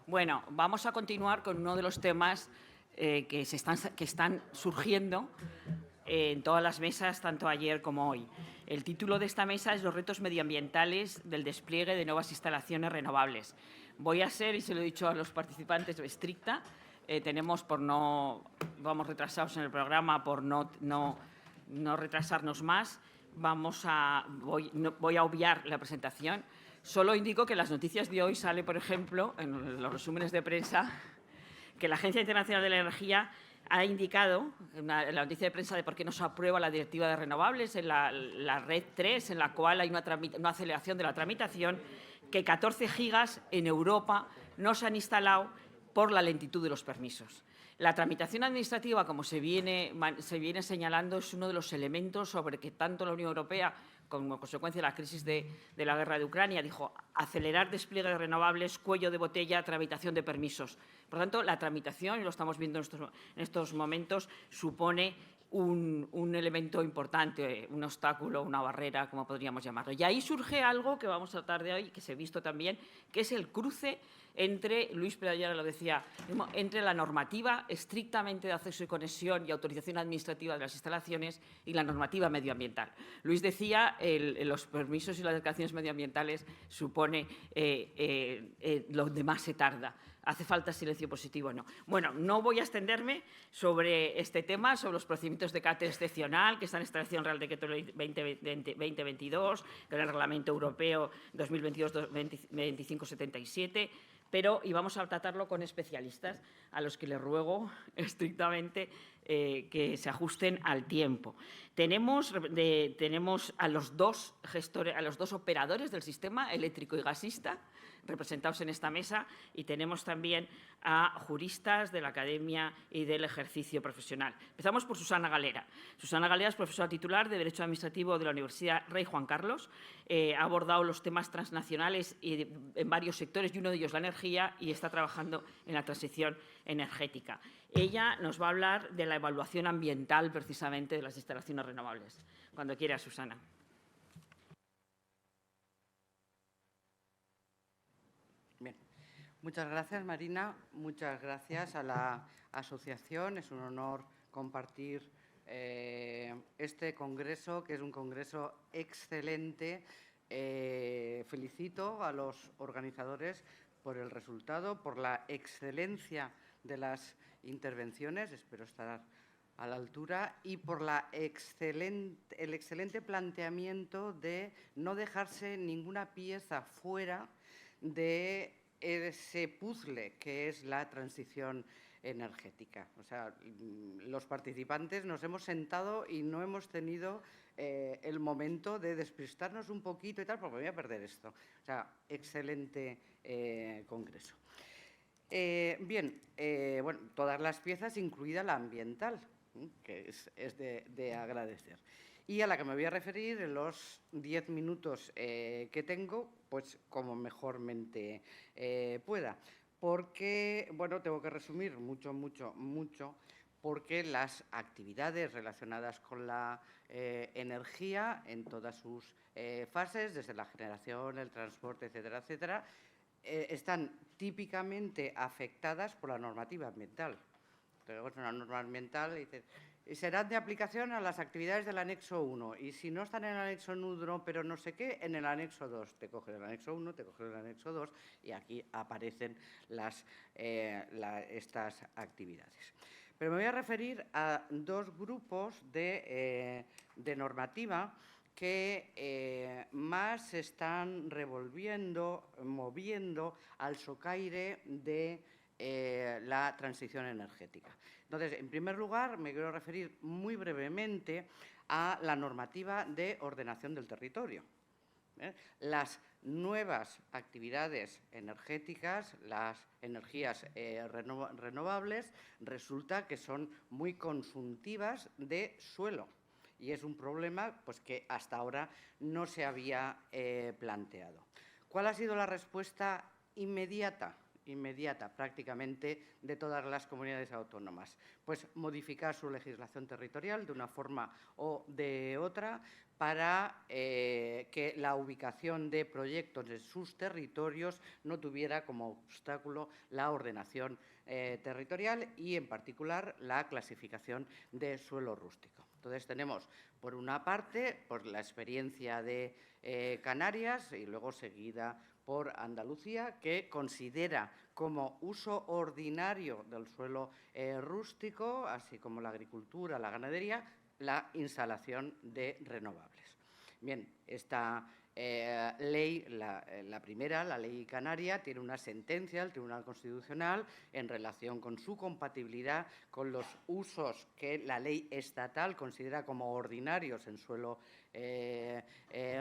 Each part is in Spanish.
Bueno, vamos a continuar con uno de los temas que están surgiendo en todas las mesas, tanto ayer como hoy. El título de esta mesa es Los retos medioambientales del despliegue de nuevas instalaciones renovables. Voy a ser, y se lo he dicho a los participantes, estricta. Vamos retrasados en el programa por no retrasarnos más. Voy a obviar la presentación. Solo indico que en las noticias de hoy sale, por ejemplo, en los resúmenes de prensa, que la Agencia Internacional de la Energía ha indicado, en la noticia de prensa de por qué no se aprueba la directiva de renovables en la red 3, en la cual hay una aceleración de la tramitación, que 14 gigas en Europa no se han instalado por la lentitud de los permisos. La tramitación administrativa, como se viene señalando, es uno de los elementos sobre que tanto la Unión Europea, como consecuencia de la crisis de la guerra de Ucrania, dijo acelerar despliegue de renovables, cuello de botella, tramitación de permisos. Por lo tanto, la tramitación, y lo estamos viendo en estos momentos, supone un elemento importante, un obstáculo, una barrera, como podríamos llamarlo. Y ahí surge algo que vamos a tratar de hoy, que se ha visto también, que es el cruce entre, Luis Pedallera lo decía, entre la normativa estrictamente de acceso y conexión y autorización administrativa de las instalaciones y la normativa medioambiental. Luis decía, los permisos y las declaraciones medioambientales supone lo demás se tarda. ¿Hace falta silencio positivo o no? Bueno, no voy a extenderme sobre este tema, sobre los procedimientos de carácter excepcional que están en esta Real Decreto 2022, con el Reglamento Europeo 2022-2577, y vamos a tratarlo con especialistas, a los que les ruego estrictamente que se ajusten al tiempo. Tenemos a los dos operadores del sistema eléctrico y gasista representados en esta mesa, y tenemos también a juristas de la Academia y del Ejercicio Profesional. Empezamos por Susana Galera. Susana Galera es profesora titular de Derecho Administrativo de la Universidad Rey Juan Carlos. Ha abordado los temas transnacionales en varios sectores, y uno de ellos la energía, y está trabajando en la transición energética. Ella nos va a hablar de la evaluación ambiental, precisamente, de las instalaciones renovables. Cuando quiera, Susana. Bien. Muchas gracias, Marina. Muchas gracias a la asociación. Es un honor compartir este congreso, que es un congreso excelente. Felicito a los organizadores por el resultado, por la excelencia de las intervenciones. Espero estar a la altura, y por el excelente planteamiento de no dejarse ninguna pieza fuera de ese puzzle que es la transición energética. O sea, los participantes nos hemos sentado y no hemos tenido el momento de despistarnos un poquito y tal, porque me voy a perder esto. O sea, excelente congreso. Bueno, todas las piezas, incluida la ambiental, que es de agradecer. Y a la que me voy a referir en los 10 minutos que tengo, pues como mejormente pueda. Porque, bueno, tengo que resumir mucho, porque las actividades relacionadas con la energía en todas sus fases, desde la generación, el transporte, etcétera, etcétera, están típicamente afectadas por la normativa ambiental. Tenemos una norma ambiental y dice, serán de aplicación a las actividades del anexo 1. Y si no están en el anexo 1, pero no sé qué, en el anexo 2. Te coges el anexo 1, te coges el anexo 2, y aquí aparecen estas actividades. Pero me voy a referir a dos grupos de normativa que más se están moviendo al socaire de la transición energética. Entonces, en primer lugar, me quiero referir muy brevemente a la normativa de ordenación del territorio. Las nuevas actividades energéticas, las energías renovables, resulta que son muy consumtivas de suelo. Y es un problema, pues, que hasta ahora no se había planteado. ¿Cuál ha sido la respuesta inmediata? inmediata prácticamente de todas las comunidades autónomas. Pues modificar su legislación territorial de una forma o de otra para que la ubicación de proyectos en sus territorios no tuviera como obstáculo la ordenación territorial y, en particular, la clasificación de suelo rústico. Entonces, tenemos, por una parte, por la experiencia de Canarias y luego seguida por Andalucía, que considera como uso ordinario del suelo rústico, así como la agricultura, la ganadería, la instalación de renovables. Bien, esta ley, la primera, la ley canaria, tiene una sentencia del Tribunal Constitucional en relación con su compatibilidad con los usos que la ley estatal considera como ordinarios en suelo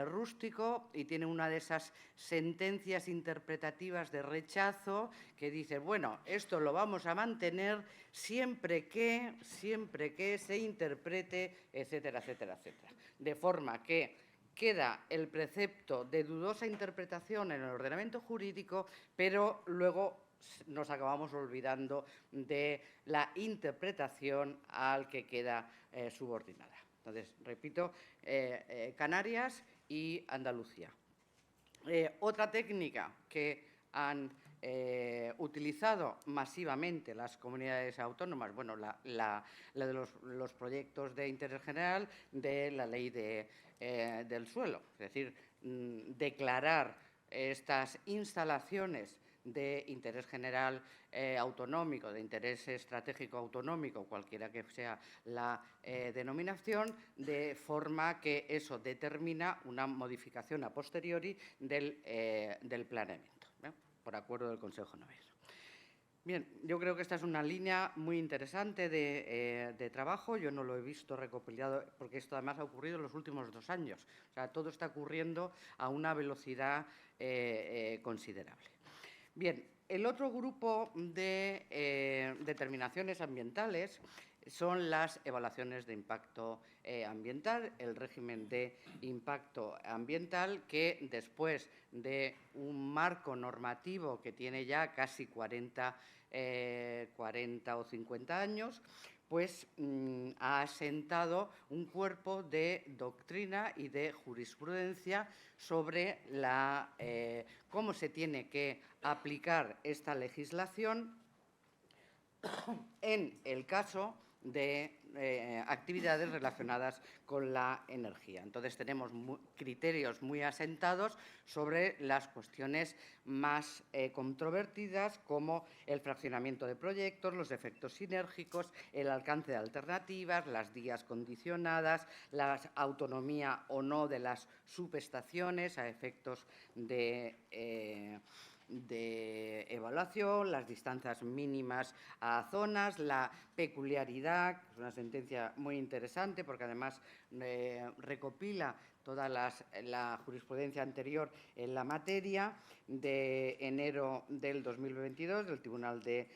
rústico, y tiene una de esas sentencias interpretativas de rechazo que dice, bueno, esto lo vamos a mantener siempre que se interprete, etcétera, etcétera, etcétera. De forma que queda el precepto de dudosa interpretación en el ordenamiento jurídico, pero luego nos acabamos olvidando de la interpretación al que queda subordinada. Entonces, repito, Canarias y Andalucía. Otra técnica que han utilizado masivamente las comunidades autónomas, bueno, la de los proyectos de interés general de la ley del suelo, es decir, declarar estas instalaciones de interés general autonómico, de interés estratégico autonómico, cualquiera que sea la denominación, de forma que eso determina una modificación a posteriori del planeamiento, por acuerdo del Consejo Navarro. Bien, yo creo que esta es una línea muy interesante de trabajo. Yo no lo he visto recopilado porque esto además ha ocurrido en los últimos 2 años. O sea, todo está ocurriendo a una velocidad considerable. Bien, el otro grupo de determinaciones ambientales son las evaluaciones de impacto ambiental, el régimen de impacto ambiental, que después de un marco normativo que tiene ya casi 40 o 50 años, pues ha asentado un cuerpo de doctrina y de jurisprudencia sobre cómo se tiene que aplicar esta legislación en el caso de actividades relacionadas con la energía. Entonces, tenemos criterios muy asentados sobre las cuestiones más controvertidas, como el fraccionamiento de proyectos, los efectos sinérgicos, el alcance de alternativas, las vías condicionadas, la autonomía o no de las subestaciones a efectos de evaluación, las distancias mínimas a zonas, la peculiaridad, que es una sentencia muy interesante porque además recopila toda la jurisprudencia anterior en la materia, de enero del 2022 del Tribunal de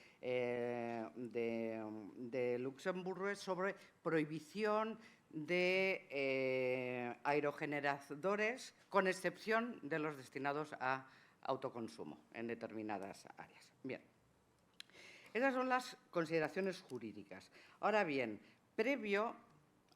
Luxemburgo, sobre prohibición de aerogeneradores, con excepción de los destinados a autoconsumo en determinadas áreas. Bien, esas son las consideraciones jurídicas. Ahora bien, previo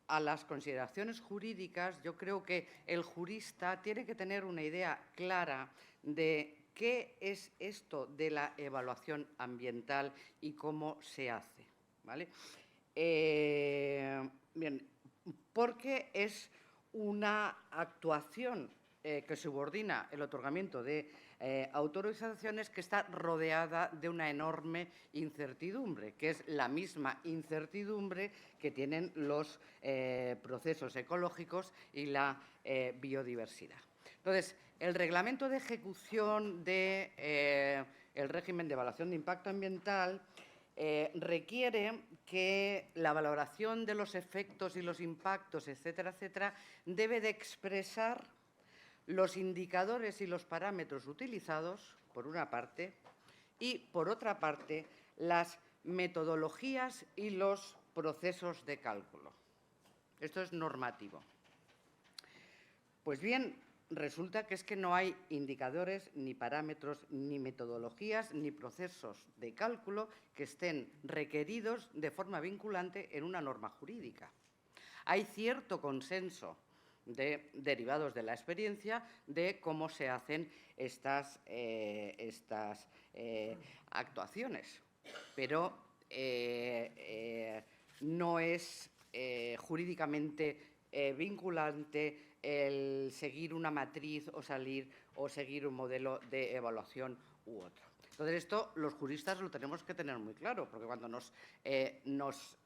a las consideraciones jurídicas, yo creo que el jurista tiene que tener una idea clara de qué es esto de la evaluación ambiental y cómo se hace, ¿vale? Bien, porque es una actuación que subordina el otorgamiento de autorizaciones, que está rodeada de una enorme incertidumbre, que es la misma incertidumbre que tienen los procesos ecológicos y la biodiversidad. Entonces, el reglamento de ejecución del régimen de evaluación de impacto ambiental requiere que la valoración de los efectos y los impactos, etcétera, etcétera, debe de expresar los indicadores y los parámetros utilizados, por una parte, y, por otra parte, las metodologías y los procesos de cálculo. Esto es normativo. Pues bien, resulta que es que no hay indicadores, ni parámetros, ni metodologías, ni procesos de cálculo que estén requeridos de forma vinculante en una norma jurídica. Hay cierto consenso derivados de la experiencia de cómo se hacen estas actuaciones, pero no es jurídicamente vinculante el seguir una matriz o seguir un modelo de evaluación u otro. Entonces, esto los juristas lo tenemos que tener muy claro, porque cuando nos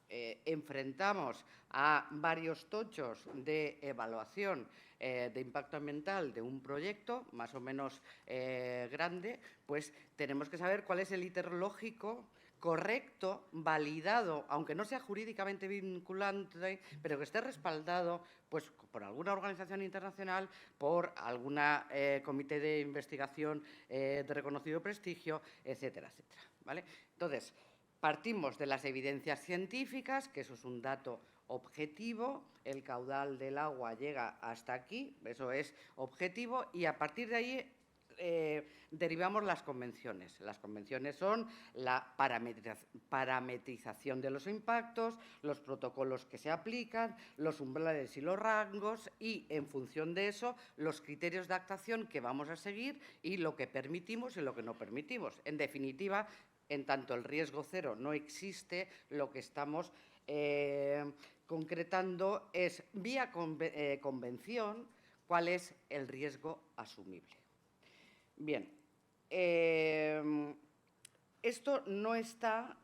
enfrentamos a varios tochos de evaluación de impacto ambiental de un proyecto más o menos grande, pues tenemos que saber cuál es el íter lógico correcto, validado, aunque no sea jurídicamente vinculante, pero que esté respaldado pues, por alguna organización internacional, por algún comité de investigación de reconocido prestigio, etcétera, etcétera. ¿Vale? Entonces, partimos de las evidencias científicas, que eso es un dato objetivo, el caudal del agua llega hasta aquí, eso es objetivo, y a partir de ahí derivamos las convenciones. Las convenciones son la parametrización de los impactos, los protocolos que se aplican, los umbrales y los rangos y, en función de eso, los criterios de actuación que vamos a seguir y lo que permitimos y lo que no permitimos. En definitiva, en tanto el riesgo cero no existe, lo que estamos concretando es, vía convención, cuál es el riesgo asumible. Bien, esto no está,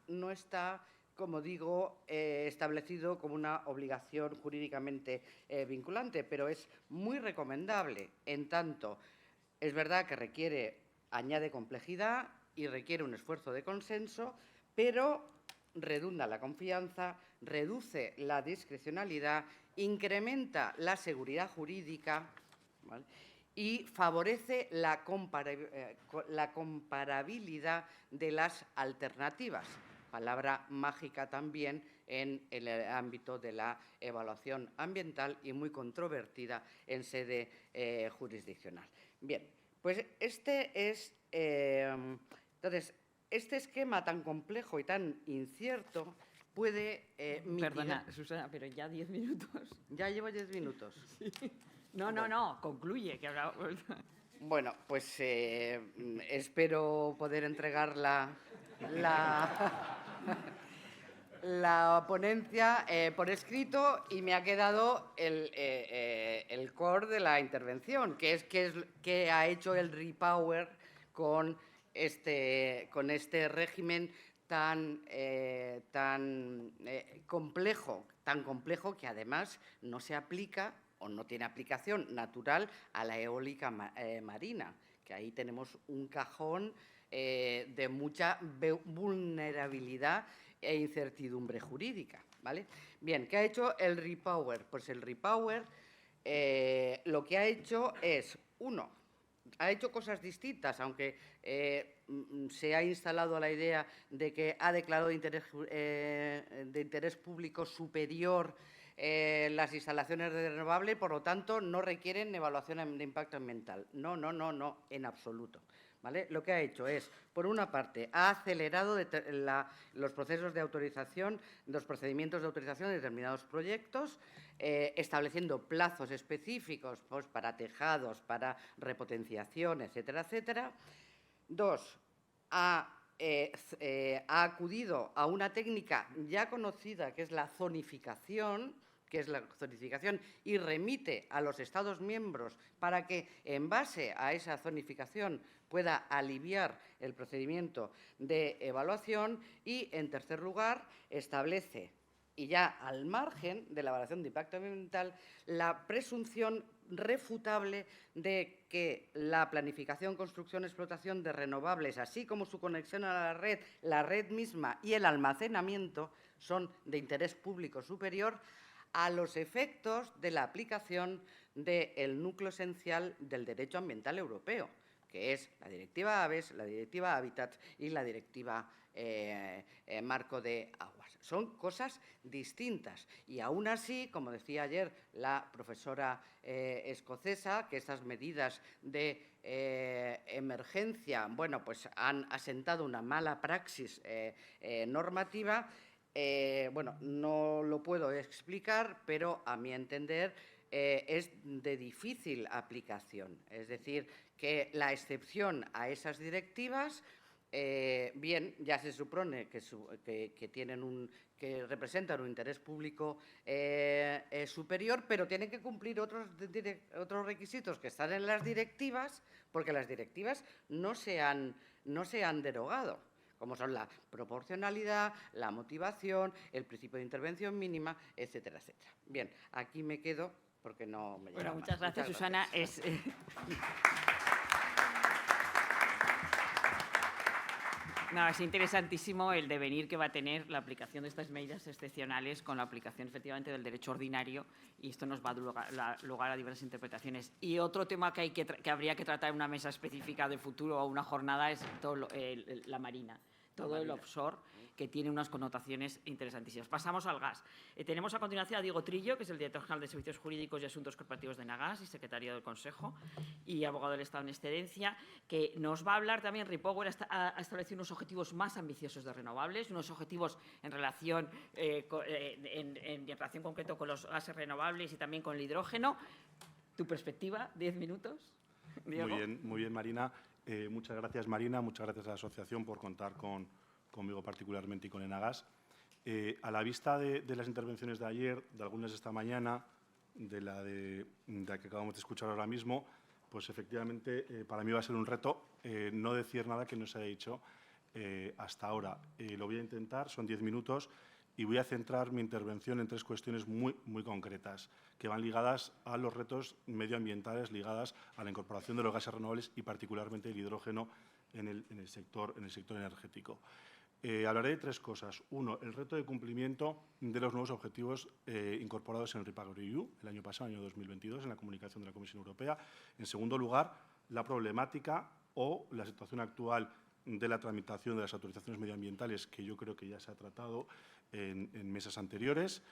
como digo, establecido como una obligación jurídicamente vinculante, pero es muy recomendable, en tanto es verdad que añade complejidad y requiere un esfuerzo de consenso, pero redunda la confianza, reduce la discrecionalidad, incrementa la seguridad jurídica, ¿vale?, y favorece la comparabilidad de las alternativas, palabra mágica también en el ámbito de la evaluación ambiental y muy controvertida en sede jurisdiccional. Bien, pues entonces, este esquema tan complejo y tan incierto puede mitigar... Perdona, Susana, pero ya 10 minutos. Ya llevo 10 minutos. Sí. No, concluye. Que habrá... Bueno, pues espero poder entregar la ponencia por escrito y me ha quedado el core de la intervención, que es que ha hecho el Repower con este régimen tan complejo que además no se aplica o no tiene aplicación natural a la eólica marina, que ahí tenemos un cajón de mucha vulnerabilidad e incertidumbre jurídica, ¿vale? Bien, ¿qué ha hecho el Repower? Pues el Repower lo que ha hecho es, uno, ha hecho cosas distintas, aunque se ha instalado la idea de que ha declarado de interés público superior las instalaciones de renovable, por lo tanto, no requieren evaluación de impacto ambiental. No, en absoluto. ¿Vale? Lo que ha hecho es, por una parte, ha acelerado los procesos de autorización, los procedimientos de autorización de determinados proyectos, estableciendo plazos específicos pues, para tejados, para repotenciación, etcétera, etcétera. Dos, ha acudido a una técnica ya conocida, que es la zonificación, y remite a los Estados miembros para que, en base a esa zonificación, pueda aliviar el procedimiento de evaluación y, en tercer lugar, establece, y ya al margen de la evaluación de impacto ambiental, la presunción refutable de que la planificación, construcción, explotación de renovables, así como su conexión a la red misma y el almacenamiento, son de interés público superior a los efectos de la aplicación del núcleo esencial del derecho ambiental europeo. que es la Directiva Aves, la Directiva Hábitats y la Directiva Marco de Aguas. Son cosas distintas y aún así, como decía ayer la profesora escocesa, que estas medidas de emergencia, bueno, pues han asentado una mala praxis normativa. Bueno, no lo puedo explicar, pero a mi entender es de difícil aplicación. Es decir, que la excepción a esas directivas, bien, ya se supone que representan un interés público superior, pero tienen que cumplir otros requisitos que están en las directivas, porque las directivas no se han derogado, como son la proporcionalidad, la motivación, el principio de intervención mínima, etcétera, etcétera. Bien, aquí me quedo porque no me llega Bueno, más. muchas gracias, Susana. No, es interesantísimo el devenir que va a tener la aplicación de estas medidas excepcionales con la aplicación efectivamente del derecho ordinario, y esto nos va a dar lugar a diversas interpretaciones. Y otro tema que habría que tratar en una mesa específica de futuro o una jornada es todo la marina, todo el offshore, que tiene unas connotaciones interesantísimas. Pasamos al gas. Tenemos a continuación a Diego Trillo, que es el director general de Servicios Jurídicos y Asuntos Corporativos de Enagas y secretario del Consejo y abogado del Estado en excedencia, que nos va a hablar también. Repower ha establecido unos objetivos más ambiciosos de renovables, unos objetivos en relación, en relación concreto con los gases renovables y también con el hidrógeno. ¿Tu perspectiva? 10 minutos. Diego. Muy bien, Marina. Muchas gracias, Marina. Muchas gracias a la asociación por contar conmigo particularmente y con Enagas. A la vista de las intervenciones de ayer, de algunas de esta mañana, de la que acabamos de escuchar ahora mismo, pues efectivamente para mí va a ser un reto no decir nada que no se haya dicho hasta ahora. Lo voy a intentar, son 10 minutos, y voy a centrar mi intervención en 3 cuestiones muy concretas, que van ligadas a los retos medioambientales, ligadas a la incorporación de los gases renovables y particularmente el hidrógeno en el sector energético. Hablaré de 3 cosas. 1, el reto de cumplimiento de los nuevos objetivos incorporados en el REPowerEU el año pasado, año 2022, en la comunicación de la Comisión Europea. En segundo lugar, la problemática o la situación actual de la tramitación de las autorizaciones medioambientales, que yo creo que ya se ha tratado en mesas anteriores.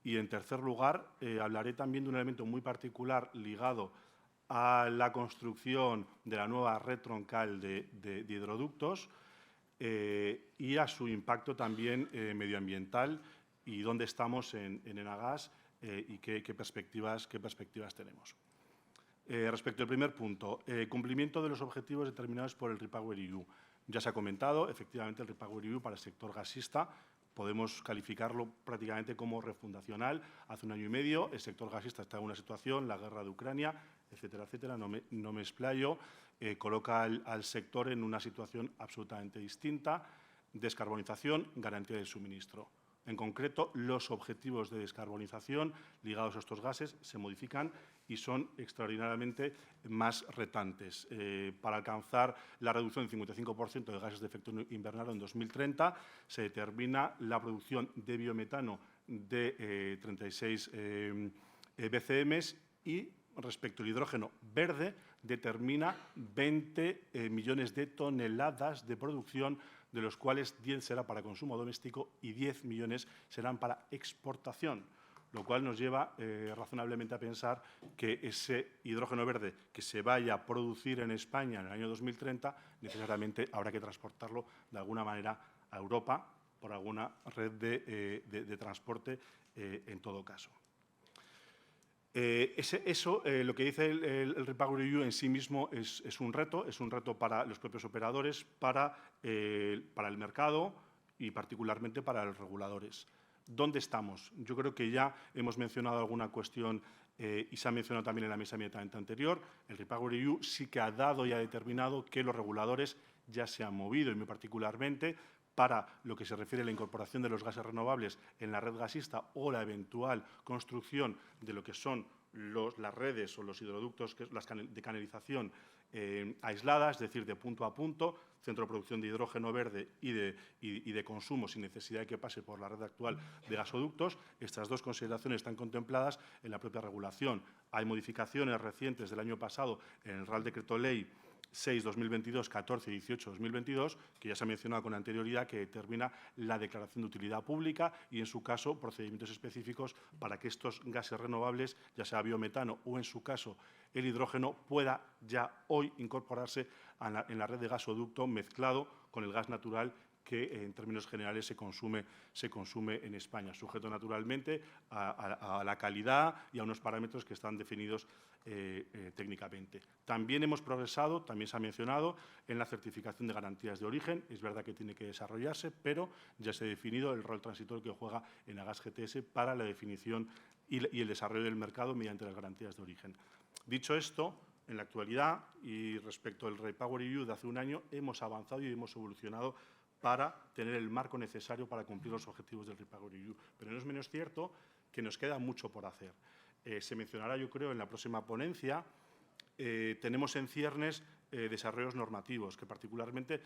Y, en tercer lugar, hablaré también de un elemento muy particular ligado a la construcción de la nueva red troncal de hidroductos y a su impacto también medioambiental y dónde estamos en Enagas y qué perspectivas tenemos. Respecto al primer punto, cumplimiento de los objetivos determinados por el REPowerEU. Ya se ha comentado, efectivamente, el REPowerEU para el sector gasista podemos calificarlo prácticamente como refundacional. Hace 1 año y medio el sector gasista está en una situación, la guerra de Ucrania, etcétera, etcétera, no me explayo, coloca al sector en una situación absolutamente distinta: descarbonización, garantía del suministro. En concreto, los objetivos de descarbonización ligados a estos gases se modifican y son extraordinariamente más retantes. Para alcanzar la reducción del 55% de gases de efecto invernadero en 2030, se determina la producción de biometano de 36 BCM y, respecto al hidrógeno verde, determina 20 millones de toneladas de producción, de los cuales 10 será para consumo doméstico y 10 millones serán para exportación, lo cual nos lleva razonablemente a pensar que ese hidrógeno verde que se vaya a producir en España en el año 2030 necesariamente habrá que transportarlo de alguna manera a Europa por alguna red de transporte en todo caso. Lo que dice el REPowerEU en sí mismo es un reto para los propios operadores, para el mercado y particularmente para los reguladores. ¿Dónde estamos? Yo creo que ya hemos mencionado alguna cuestión y se ha mencionado también en la mesa inmediatamente anterior. El REPowerEU sí que ha dado y ha determinado que los reguladores ya se han movido, y muy particularmente para lo que se refiere a la incorporación de los gases renovables en la red gasista o la eventual construcción de lo que son las redes o los hidroductos de canalización aisladas, es decir, de punto a punto, centro de producción de hidrógeno verde y de consumo sin necesidad de que pase por la red actual de gasoductos. Estas 2 consideraciones están contempladas en la propia regulación. Hay modificaciones recientes del año pasado en el Real Decreto Ley 6-2022, 14 y 18-2022, que ya se ha mencionado con anterioridad, que determina la declaración de utilidad pública y, en su caso, procedimientos específicos para que estos gases renovables, ya sea biometano o, en su caso, el hidrógeno, pueda ya hoy incorporarse en la red de gasoducto mezclado con el gas natural que, en términos generales, se consume en España, sujeto naturalmente a la calidad y a unos parámetros que están definidos técnicamente. También hemos progresado, también se ha mencionado, en la certificación de garantías de origen. Es verdad que tiene que desarrollarse, pero ya se ha definido el rol transitorio que juega Enagas GTS para la definición y el desarrollo del mercado mediante las garantías de origen. Dicho esto, en la actualidad y respecto al REPowerEU de hace un año, hemos avanzado y hemos evolucionado para tener el marco necesario para cumplir los objetivos del REPowerEU. Pero no es menos cierto que nos queda mucho por hacer. Se mencionará, yo creo, en la próxima ponencia. Tenemos en ciernes desarrollos normativos que particularmente,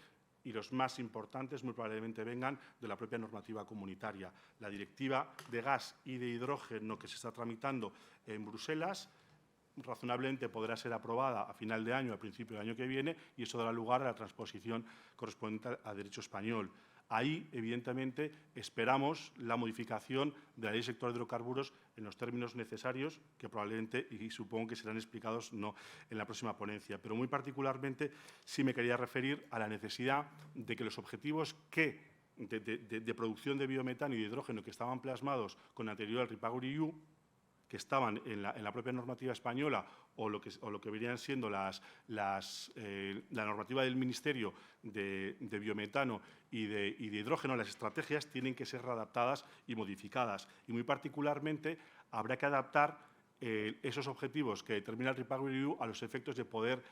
y los más importantes, muy probablemente vengan de la propia normativa comunitaria. La Directiva de Gas y de Hidrógeno que se está tramitando en Bruselas razonablemente podrá ser aprobada a final de año, a principio del año que viene, y eso dará lugar a la transposición correspondiente a derecho español. Ahí, evidentemente, esperamos la modificación de la Ley del Sector de Hidrocarburos en los términos necesarios, que probablemente, y supongo que serán explicados no en la próxima ponencia. Pero muy particularmente sí me quería referir a la necesidad de que los objetivos de producción de biometano y de hidrógeno que estaban plasmados con anterioridad al REPowerEU, que estaban en la propia normativa española o lo que venían siendo la normativa del Ministerio de biometano y de hidrógeno, las estrategias tienen que ser readaptadas y modificadas. Y muy particularmente habrá que adaptar esos objetivos que determina el REPowerEU a los efectos de poder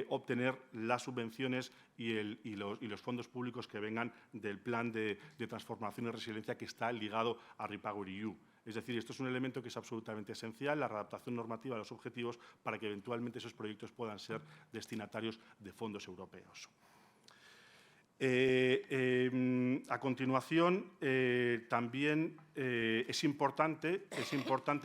obtener las subvenciones y los fondos públicos que vengan del plan de transformación y resiliencia que está ligado a REPowerEU. Es decir, esto es un elemento que es absolutamente esencial, la readaptación normativa a los objetivos para que eventualmente esos proyectos puedan ser destinatarios de fondos europeos. A continuación, también es importante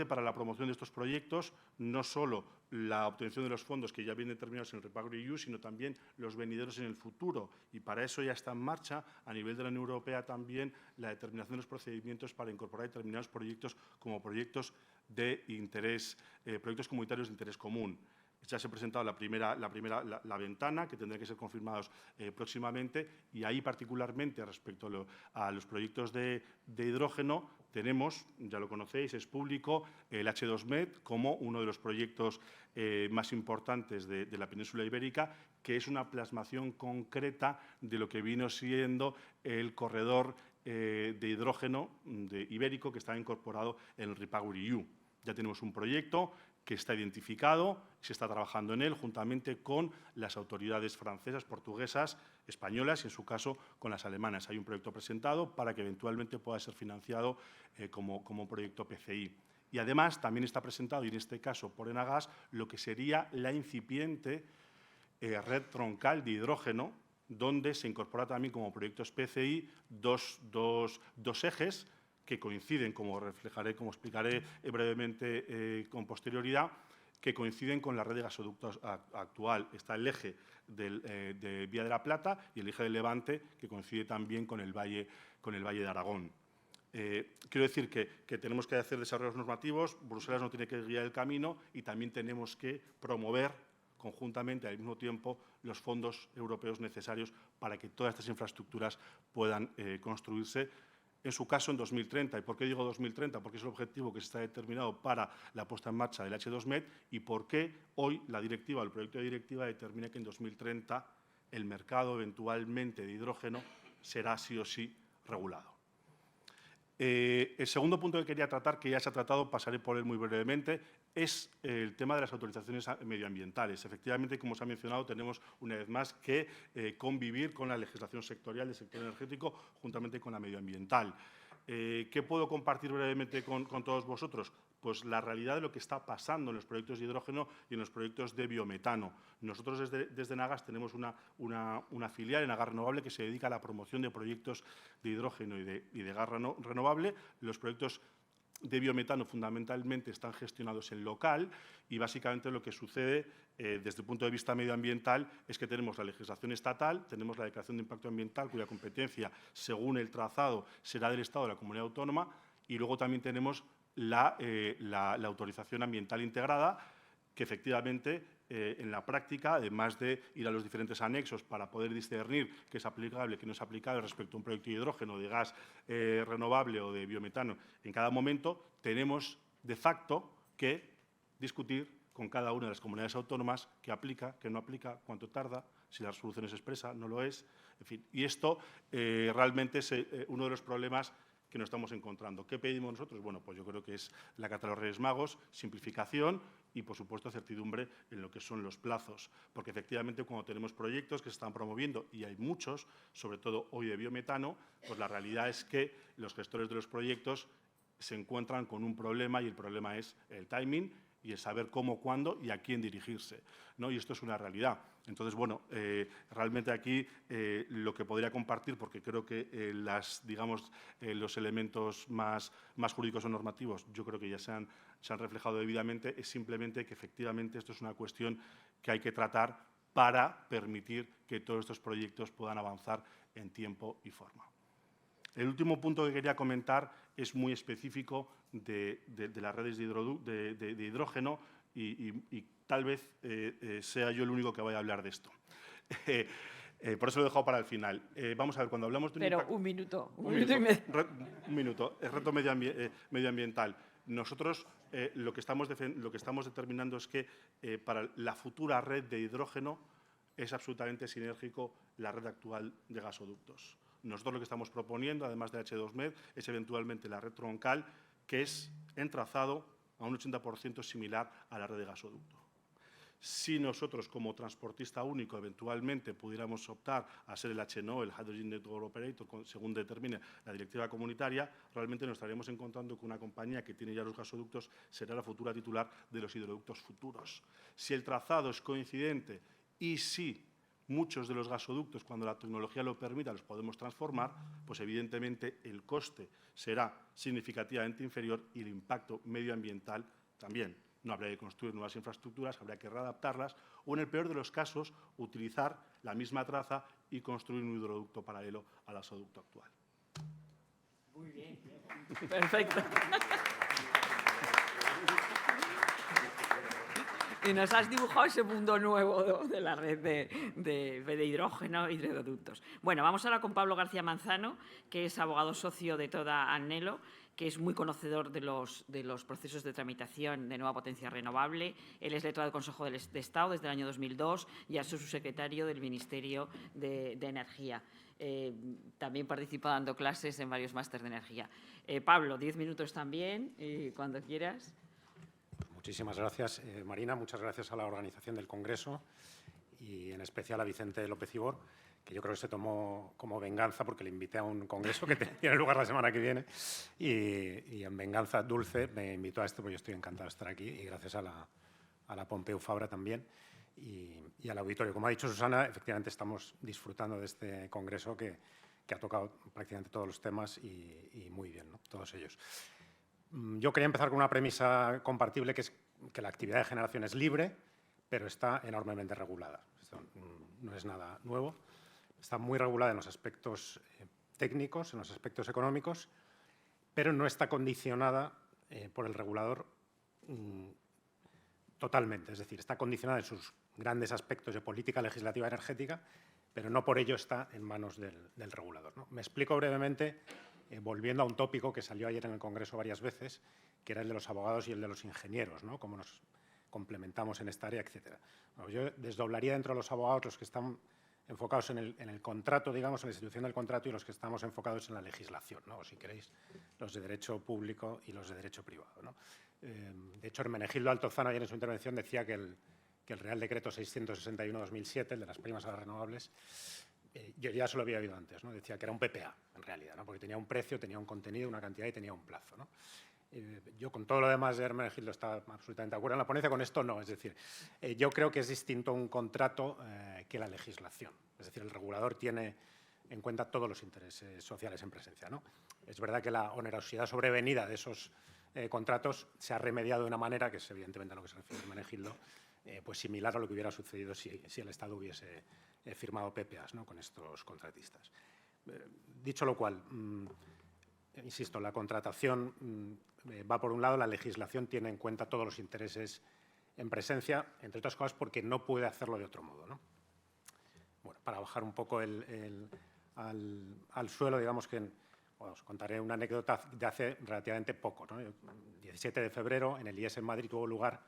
para la promoción de estos proyectos no solo la obtención de los fondos que ya vienen determinados en el REPowerEU, sino también los venideros en el futuro. Y para eso ya está en marcha, a nivel de la Unión Europea, también la determinación de los procedimientos para incorporar determinados proyectos como proyectos de interés, proyectos comunitarios de interés común. Ya se ha presentado la ventana, que tendrá que ser confirmados próximamente, y ahí particularmente respecto a los proyectos de hidrógeno tenemos, ya lo conocéis, es público, el H2Med como uno de los proyectos más importantes de la península ibérica, que es una plasmación concreta de lo que vino siendo el corredor de hidrógeno ibérico que está incorporado en el REPowerEU. Ya tenemos un proyecto que está identificado, se está trabajando en él juntamente con las autoridades francesas, portuguesas, españolas y, en su caso, con las alemanas. Hay un proyecto presentado para que eventualmente pueda ser financiado como un proyecto PCI. Y, además, también está presentado, y en este caso por Enagas, lo que sería la incipiente red troncal de hidrógeno, donde se incorpora también como proyectos PCI dos ejes que coinciden, como explicaré brevemente con posterioridad, que coinciden con la red de gasoductos actual. Está el eje de Vía de la Plata y el eje del Levante, que coincide también con el Valle de Aragón. Quiero decir que tenemos que hacer desarrollos normativos, Bruselas no tiene que guiar el camino y también tenemos que promover conjuntamente, al mismo tiempo, los fondos europeos necesarios para que todas estas infraestructuras puedan construirse, en su caso en 2030. ¿Y por qué digo 2030? Porque es el objetivo que está determinado para la puesta en marcha del H2Med y por qué hoy la directiva, el proyecto de directiva determina que en 2030 el mercado eventualmente de hidrógeno será sí o sí regulado. El segundo punto que quería tratar, que ya se ha tratado, pasaré por él muy brevemente, es el tema de las autorizaciones medioambientales. Efectivamente, como se ha mencionado, tenemos una vez más que convivir con la legislación sectorial del sector energético juntamente con la medioambiental. ¿Qué puedo compartir brevemente con todos vosotros? Pues la realidad de lo que está pasando en los proyectos de hidrógeno y en los proyectos de biometano. Nosotros desde Enagas tenemos una filial, Enagas Renovable, que se dedica a la promoción de proyectos de hidrógeno y de gas renovable. Los proyectos de biometano fundamentalmente están gestionados en local y básicamente lo que sucede desde el punto de vista medioambiental es que tenemos la legislación estatal, tenemos la declaración de impacto ambiental cuya competencia según el trazado será del Estado de la comunidad autónoma y luego también tenemos la autorización ambiental integrada que efectivamente en la práctica, además de ir a los diferentes anexos para poder discernir qué es aplicable, qué no es aplicable respecto a un proyecto de hidrógeno, de gas renovable o de biometano, en cada momento tenemos de facto que discutir con cada una de las comunidades autónomas qué aplica, qué no aplica, cuánto tarda, si la resolución es expresa, no lo es, en fin. Y esto realmente es uno de los problemas que nos estamos encontrando. ¿Qué pedimos nosotros? Bueno, pues yo creo que es la Carta de los Reyes Magos, simplificación y, por supuesto, certidumbre en lo que son los plazos. Porque, efectivamente, cuando tenemos proyectos que se están promoviendo, y hay muchos, sobre todo hoy de biometano, pues la realidad es que los gestores de los proyectos se encuentran con un problema y el problema es el timing y el saber cómo, cuándo y a quién dirigirse, ¿no? Y esto es una realidad. Entonces, bueno, realmente aquí lo que podría compartir, porque creo que los elementos más jurídicos o normativos yo creo que ya se han reflejado debidamente, es simplemente que efectivamente esto es una cuestión que hay que tratar para permitir que todos estos proyectos puedan avanzar en tiempo y forma. El último punto que quería comentar es muy específico de las redes de hidrógeno y tal vez sea yo el único que vaya a hablar de esto. Por eso lo he dejado para el final. Vamos a ver, cuando hablamos de un minuto y medio. medio. Un minuto. El reto medioambiental. Nosotros lo que estamos determinando es que para la futura red de hidrógeno es absolutamente sinérgico la red actual de gasoductos. Nosotros lo que estamos proponiendo, además de H2Med, es eventualmente la red troncal, que es en trazado a un 80% similar a la red de gasoducto. Si nosotros, como transportista único, eventualmente pudiéramos optar a ser el HNO, el Hydrogen Network Operator, según determine la directiva comunitaria, realmente nos estaríamos encontrando con una compañía que tiene ya los gasoductos, será la futura titular de los hidroductos futuros. Si el trazado es coincidente y si muchos de los gasoductos, cuando la tecnología lo permita, los podemos transformar, pues evidentemente el coste será significativamente inferior y el impacto medioambiental también. No habría que construir nuevas infraestructuras, habría que readaptarlas o, en el peor de los casos, utilizar la misma traza y construir un hidroducto paralelo al gasoducto actual. Muy bien. Perfecto. Y nos has dibujado ese mundo nuevo, ¿no?, de la red de hidrógeno y de hidroductos. Bueno, vamos ahora con Pablo García Manzano, que es abogado socio de toda Annelo, que es muy conocedor de los procesos de tramitación de nueva potencia renovable. Él es letrado del Consejo de Estado desde el año 2002 y ha sido subsecretario del Ministerio de Energía. También participa dando clases en varios másteres de energía. Pablo, 10 minutos también, cuando quieras. Muchísimas gracias, Marina. Muchas gracias a la organización del Congreso y en especial a Vicente López Ibor, que yo creo que se tomó como venganza porque le invité a un congreso que tiene lugar la semana que viene y en venganza dulce me invitó a esto, pues yo estoy encantado de estar aquí y gracias a la Pompeu Fabra también y al auditorio. Como ha dicho Susana, efectivamente estamos disfrutando de este congreso que ha tocado prácticamente todos los temas y muy bien, ¿no?, todos ellos. Yo quería empezar con una premisa compartible, que es que la actividad de generación es libre, pero está enormemente regulada. Esto no es nada nuevo. Está muy regulada en los aspectos técnicos, en los aspectos económicos, pero no está condicionada por el regulador totalmente. Es decir, está condicionada en sus grandes aspectos de política legislativa energética, pero no por ello está en manos del regulador, ¿no? Me explico brevemente, volviendo a un tópico que salió ayer en el Congreso varias veces, que era el de los abogados y el de los ingenieros, ¿no?, cómo nos complementamos en esta área, etcétera. Bueno, yo desdoblaría dentro de los abogados los que están enfocados en el contrato, digamos, en la institución del contrato, y los que estamos enfocados en la legislación, ¿no?, o si queréis, los de derecho público y los de derecho privado, ¿no? De hecho, Hermenegildo Altozano ayer en su intervención decía que el Real Decreto 661/2007, el de las primas a las renovables, yo ya se lo había oído antes, ¿no?, decía que era un PPA, en realidad, ¿no?, porque tenía un precio, tenía un contenido, una cantidad y tenía un plazo, ¿no? Yo con todo lo demás de Hermenegildo estaba absolutamente de acuerdo. En la ponencia con esto no, es decir, yo creo que es distinto un contrato que la legislación. Es decir, el regulador tiene en cuenta todos los intereses sociales en presencia, ¿no? Es verdad que la onerosidad sobrevenida de esos contratos se ha remediado de una manera, que es evidentemente a lo que se refiere Hermenegildo, pues similar a lo que hubiera sucedido si el Estado hubiese firmado PPAs, ¿no?, con estos contratistas. Dicho lo cual, insisto, la contratación va por un lado, la legislación tiene en cuenta todos los intereses en presencia, entre otras cosas porque no puede hacerlo de otro modo, ¿no? Bueno, para bajar un poco al suelo, digamos que os contaré una anécdota de hace relativamente poco, ¿no? El 17 de febrero, en el IES en Madrid, tuvo lugar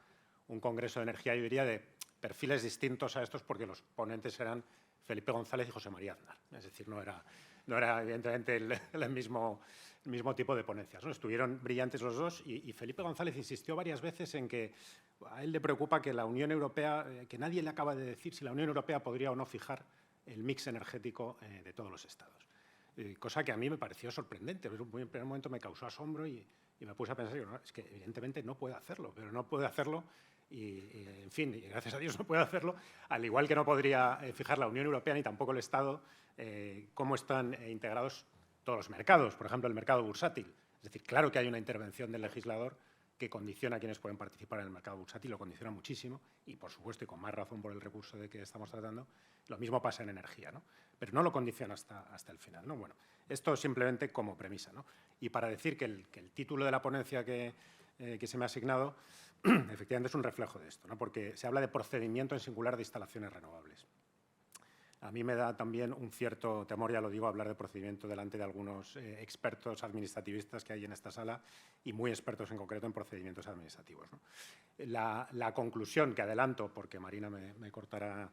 un congreso de energía, yo diría, de perfiles distintos a estos, porque los ponentes eran Felipe González y José María Aznar. Es decir, no era evidentemente el mismo tipo de ponencias, ¿no? Estuvieron brillantes los dos y Felipe González insistió varias veces en que a él le preocupa que la Unión Europea, que nadie le acaba de decir si la Unión Europea podría o no fijar el mix energético de todos los estados. Cosa que a mí me pareció sorprendente. En un primer momento me causó asombro y me puse a pensar, no, es que evidentemente no puede hacerlo, pero no puede hacerlo en fin, y gracias a Dios no puede hacerlo, al igual que no podría fijar la Unión Europea ni tampoco el Estado cómo están integrados todos los mercados, por ejemplo, el mercado bursátil. Es decir, claro que hay una intervención del legislador que condiciona a quienes pueden participar en el mercado bursátil, lo condiciona muchísimo y, por supuesto, y con más razón por el recurso de que estamos tratando, lo mismo pasa en energía, ¿no? Pero no lo condiciona hasta el final, ¿no? Bueno, esto simplemente como premisa, ¿no? Y para decir que el título de la ponencia que se me ha asignado efectivamente es un reflejo de esto, ¿no? Porque se habla de procedimiento en singular de instalaciones renovables. A mí me da también un cierto temor, ya lo digo, hablar de procedimiento delante de algunos expertos administrativistas que hay en esta sala y muy expertos en concreto en procedimientos administrativos, ¿no? La conclusión que adelanto, porque Marina me cortará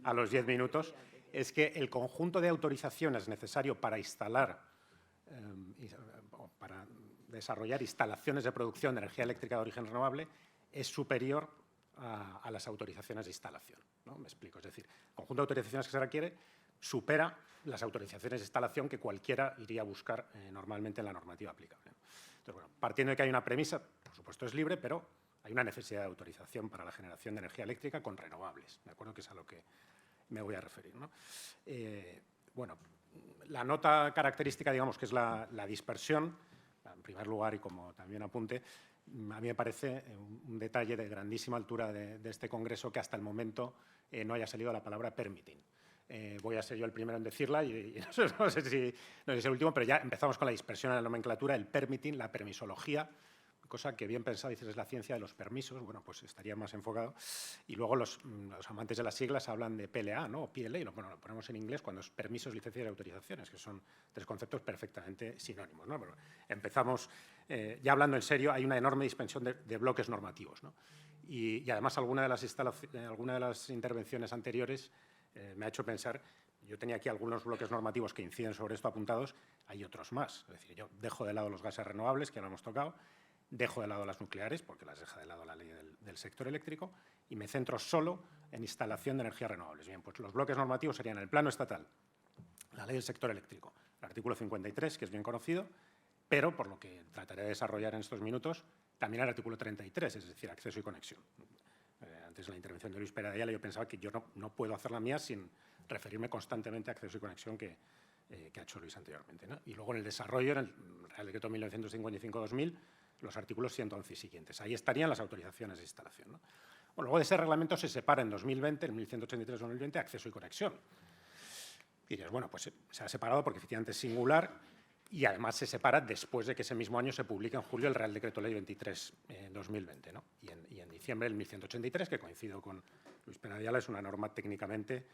a los 10 minutos, es que el conjunto de autorizaciones necesario para instalar, para desarrollar instalaciones de producción de energía eléctrica de origen renovable es superior a las autorizaciones de instalación, ¿no? Me explico. Es decir, el conjunto de autorizaciones que se requiere supera las autorizaciones de instalación que cualquiera iría a buscar normalmente en la normativa aplicable. Entonces, bueno, partiendo de que hay una premisa, por supuesto es libre, pero hay una necesidad de autorización para la generación de energía eléctrica con renovables, ¿de acuerdo? Que es a lo que me voy a referir, ¿no? Bueno, la nota característica, digamos, que es la dispersión, en primer lugar, y como también apunte, a mí me parece un detalle de grandísima altura de este congreso que hasta el momento no haya salido la palabra permitting. Voy a ser yo el primero en decirla y no sé si es el último, pero ya empezamos con la dispersión en la nomenclatura, el permitting, la permisología, cosa que bien pensado, dices, es la ciencia de los permisos, bueno, pues estaría más enfocado. Y luego los amantes de las siglas hablan de PLA, ¿no? O PLA, bueno, lo ponemos en inglés cuando es permisos, licencias y autorizaciones, que son tres conceptos perfectamente sinónimos, ¿no? Bueno, empezamos, ya hablando en serio, hay una enorme dispersión de bloques normativos, ¿no? Y además alguna de las intervenciones anteriores me ha hecho pensar, yo tenía aquí algunos bloques normativos que inciden sobre esto apuntados, hay otros más. Es decir, yo dejo de lado los gases renovables, que ahora hemos tocado, dejo de lado las nucleares, porque las deja de lado la ley del sector eléctrico, y me centro solo en instalación de energías renovables. Bien, pues los bloques normativos serían el plano estatal, la ley del sector eléctrico, el artículo 53, que es bien conocido, pero, por lo que trataré de desarrollar en estos minutos, también el artículo 33, es decir, acceso y conexión. Antes de la intervención de Luis Pérez de Ayala, yo pensaba que yo no puedo hacer la mía sin referirme constantemente a acceso y conexión que ha hecho Luis anteriormente, ¿no? Y luego en el desarrollo, en el Real Decreto 1955-2000, los artículos 111 y siguientes. Ahí estarían las autorizaciones de instalación, ¿no? Bueno, luego de ese reglamento se separa en 2020, en 1183-2020, acceso y conexión. Y dices, bueno, pues se ha separado porque efectivamente es singular y además se separa después de que ese mismo año se publica en julio el Real Decreto Ley 23-2020, ¿no? Y en diciembre el 1183, que coincido con Luis Pérez de Ayala, es una norma técnicamente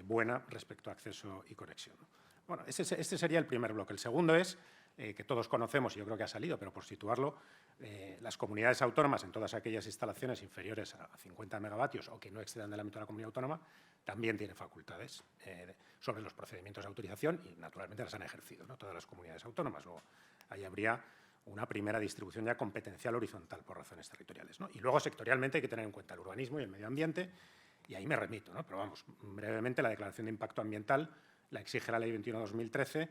buena respecto a acceso y conexión, ¿no? Bueno, este sería el primer bloque. El segundo es, que todos conocemos, y yo creo que ha salido, pero por situarlo, las comunidades autónomas en todas aquellas instalaciones inferiores a 50 megavatios o que no excedan del ámbito de la comunidad autónoma, también tienen facultades sobre los procedimientos de autorización y, naturalmente, las han ejercido, ¿no? Todas las comunidades autónomas. Luego, ahí habría una primera distribución ya competencial horizontal por razones territoriales, ¿no? Y luego, sectorialmente, hay que tener en cuenta el urbanismo y el medio ambiente, y ahí me remito, ¿no? Pero vamos, brevemente, la declaración de impacto ambiental la exige la Ley 21/2013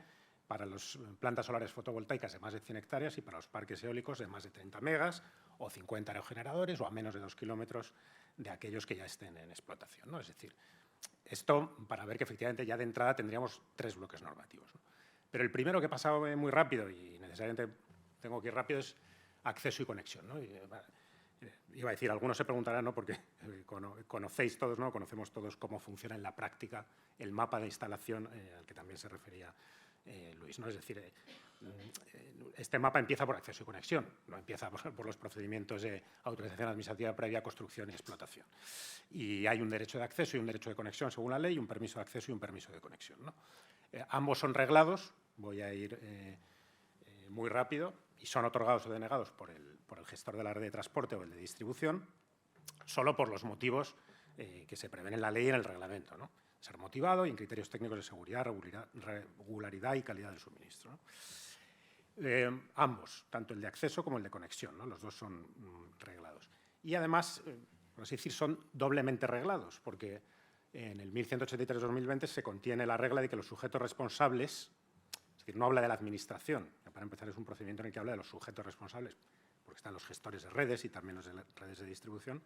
para las plantas solares fotovoltaicas de más de 100 hectáreas y para los parques eólicos de más de 30 megas o 50 aerogeneradores o a menos de 2 kilómetros de aquellos que ya estén en explotación, ¿no? Es decir, esto para ver que efectivamente ya de entrada tendríamos 3 bloques normativos, ¿no? Pero el primero que he pasado muy rápido y necesariamente tengo que ir rápido es acceso y conexión, ¿no? Iba a decir, algunos se preguntarán, ¿no? Porque conocéis todos, ¿no? Conocemos todos cómo funciona en la práctica el mapa de instalación al que también se refería Luis, ¿no? Es decir, este mapa empieza por acceso y conexión, no empieza por los procedimientos de autorización administrativa previa, construcción y explotación. Y hay un derecho de acceso y un derecho de conexión según la ley, un permiso de acceso y un permiso de conexión, ¿no? Ambos son reglados, voy a ir muy rápido, y son otorgados o denegados por el gestor de la red de transporte o el de distribución, solo por los motivos que se prevén en la ley y en el reglamento, ¿no? Ser motivado y en criterios técnicos de seguridad, regularidad y calidad del suministro, ¿no? Ambos, tanto el de acceso como el de conexión, ¿no? Los dos son reglados. Y además, por así decir, son doblemente reglados, porque en el 1183-2020 se contiene la regla de que los sujetos responsables, es decir, no habla de la administración, para empezar es un procedimiento en el que habla de los sujetos responsables, porque están los gestores de redes y también los de redes de distribución,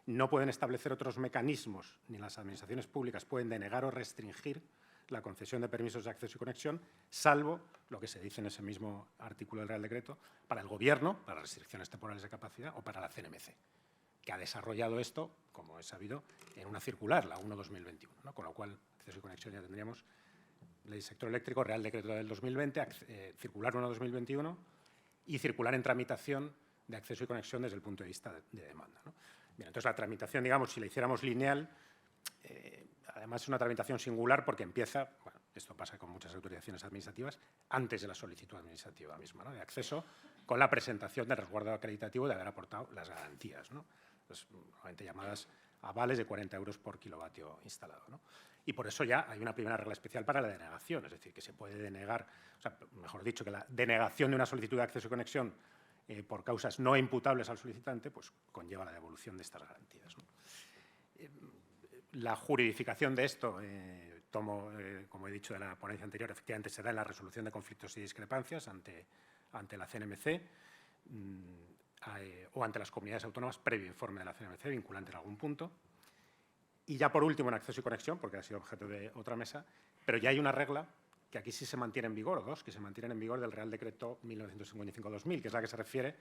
no pueden establecer otros mecanismos, ni las administraciones públicas pueden denegar o restringir la concesión de permisos de acceso y conexión, salvo lo que se dice en ese mismo artículo del Real Decreto, para el Gobierno, para restricciones temporales de capacidad, o para la CNMC, que ha desarrollado esto, como es sabido, en una circular, la 1/2021, ¿no? Con lo cual, acceso y conexión ya tendríamos Ley del Sector Eléctrico, Real Decreto del 2020, circular 1/2021 y circular en tramitación de acceso y conexión desde el punto de vista de demanda, ¿no? Bien, entonces, la tramitación, digamos, si la hiciéramos lineal, además es una tramitación singular porque empieza, bueno, esto pasa con muchas autorizaciones administrativas, antes de la solicitud administrativa misma, ¿no? De acceso, con la presentación del resguardo acreditativo de haber aportado las garantías, ¿no? Pues, normalmente llamadas avales de 40 euros por kilovatio instalado, ¿no? Y por eso ya hay una primera regla especial para la denegación, es decir, que se puede denegar, o sea, mejor dicho, que la denegación de una solicitud de acceso y conexión por causas no imputables al solicitante, pues conlleva la devolución de estas garantías, ¿no? La juridificación de esto, como he dicho de la ponencia anterior, efectivamente se da en la resolución de conflictos y discrepancias ante la CNMC o ante las comunidades autónomas previo informe de la CNMC vinculante en algún punto. Y ya por último en acceso y conexión, porque ha sido objeto de otra mesa, pero ya hay una regla que aquí sí se mantiene en vigor, o dos que se mantienen en vigor del Real Decreto 1955-2000, que es la que se refiere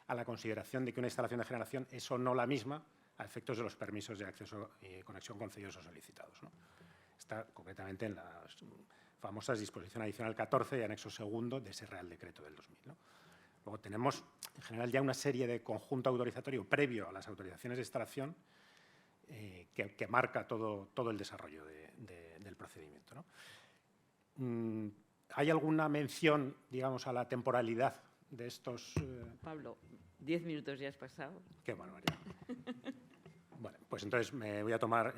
a la consideración de que una instalación de generación es o no la misma a efectos de los permisos de acceso y conexión concedidos o solicitados, ¿no? Está concretamente en las famosas disposición adicional 14 y anexo segundo de ese Real Decreto del 2000, ¿no? Luego tenemos, en general, ya una serie de conjunto autorizatorio previo a las autorizaciones de instalación que marca todo el desarrollo del procedimiento, ¿no? ¿Hay alguna mención, digamos, a la temporalidad de estos? Pablo, 10 minutos ya has pasado. Qué barbaridad. Bueno, pues entonces me voy a tomar,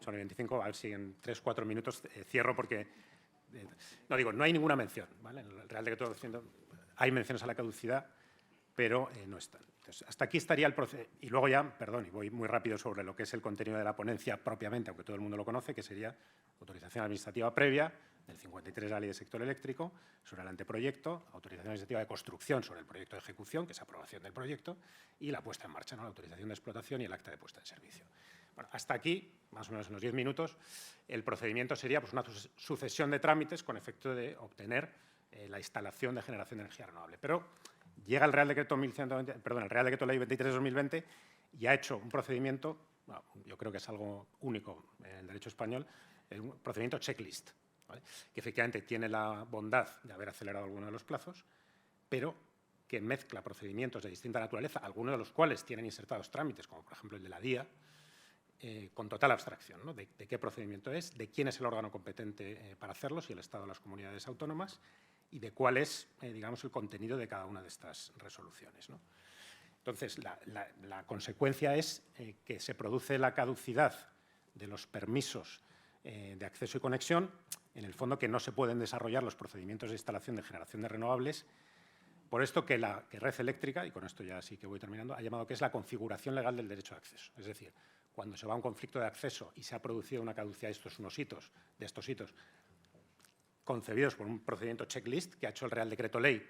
son 25, a ver si en 3-4 minutos cierro porque, no hay ninguna mención, ¿vale? En el Real Decreto hay menciones a la caducidad, pero no están. Entonces, hasta aquí estaría el proceso. Y luego ya, perdón, y voy muy rápido sobre lo que es el contenido de la ponencia propiamente, aunque todo el mundo lo conoce, que sería autorización administrativa previa del 53 de la Ley del Sector Eléctrico sobre el anteproyecto, autorización administrativa de construcción sobre el proyecto de ejecución, que es aprobación del proyecto, y la puesta en marcha, ¿no? La autorización de explotación y el acta de puesta en servicio. Bueno, hasta aquí, más o menos en los 10 minutos, el procedimiento sería pues, una sucesión de trámites con efecto de obtener la instalación de generación de energía renovable. Pero llega el Real Decreto el Real Decreto Ley 23/2020 y ha hecho un procedimiento, bueno, yo creo que es algo único en el derecho español, un procedimiento checklist, ¿vale? Que efectivamente tiene la bondad de haber acelerado algunos de los plazos, pero que mezcla procedimientos de distinta naturaleza, algunos de los cuales tienen insertados trámites, como por ejemplo el de la DIA, con total abstracción, ¿no? De qué procedimiento es, de quién es el órgano competente para hacerlo, si el Estado o las comunidades autónomas, y de cuál es, digamos, el contenido de cada una de estas resoluciones, ¿no? Entonces, la consecuencia es que se produce la caducidad de los permisos de acceso y conexión, en el fondo que no se pueden desarrollar los procedimientos de instalación de generación de renovables, por esto que Red Eléctrica, y con esto ya sí que voy terminando, ha llamado que es la configuración legal del derecho de acceso. Es decir, cuando se va a un conflicto de acceso y se ha producido una caducidad de estos hitos, concebidos por un procedimiento checklist que ha hecho el Real Decreto Ley,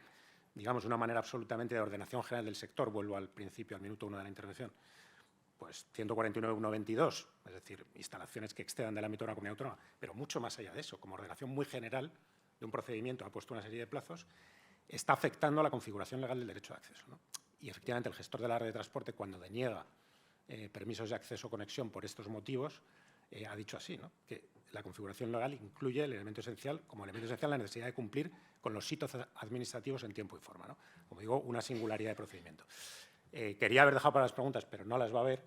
digamos, de una manera absolutamente de ordenación general del sector, vuelvo al principio, al minuto 1 de la intervención, pues 149.122, es decir, instalaciones que excedan del ámbito de una comunidad autónoma, pero mucho más allá de eso, como ordenación muy general de un procedimiento ha puesto una serie de plazos, está afectando a la configuración legal del derecho de acceso, ¿no? Y efectivamente el gestor de la red de transporte, cuando deniega permisos de acceso o conexión por estos motivos, ha dicho así, ¿no? Que la configuración legal incluye el elemento esencial, como elemento esencial, la necesidad de cumplir con los hitos administrativos en tiempo y forma, ¿no? Como digo, una singularidad de procedimiento. Quería haber dejado para las preguntas, pero no las va a haber,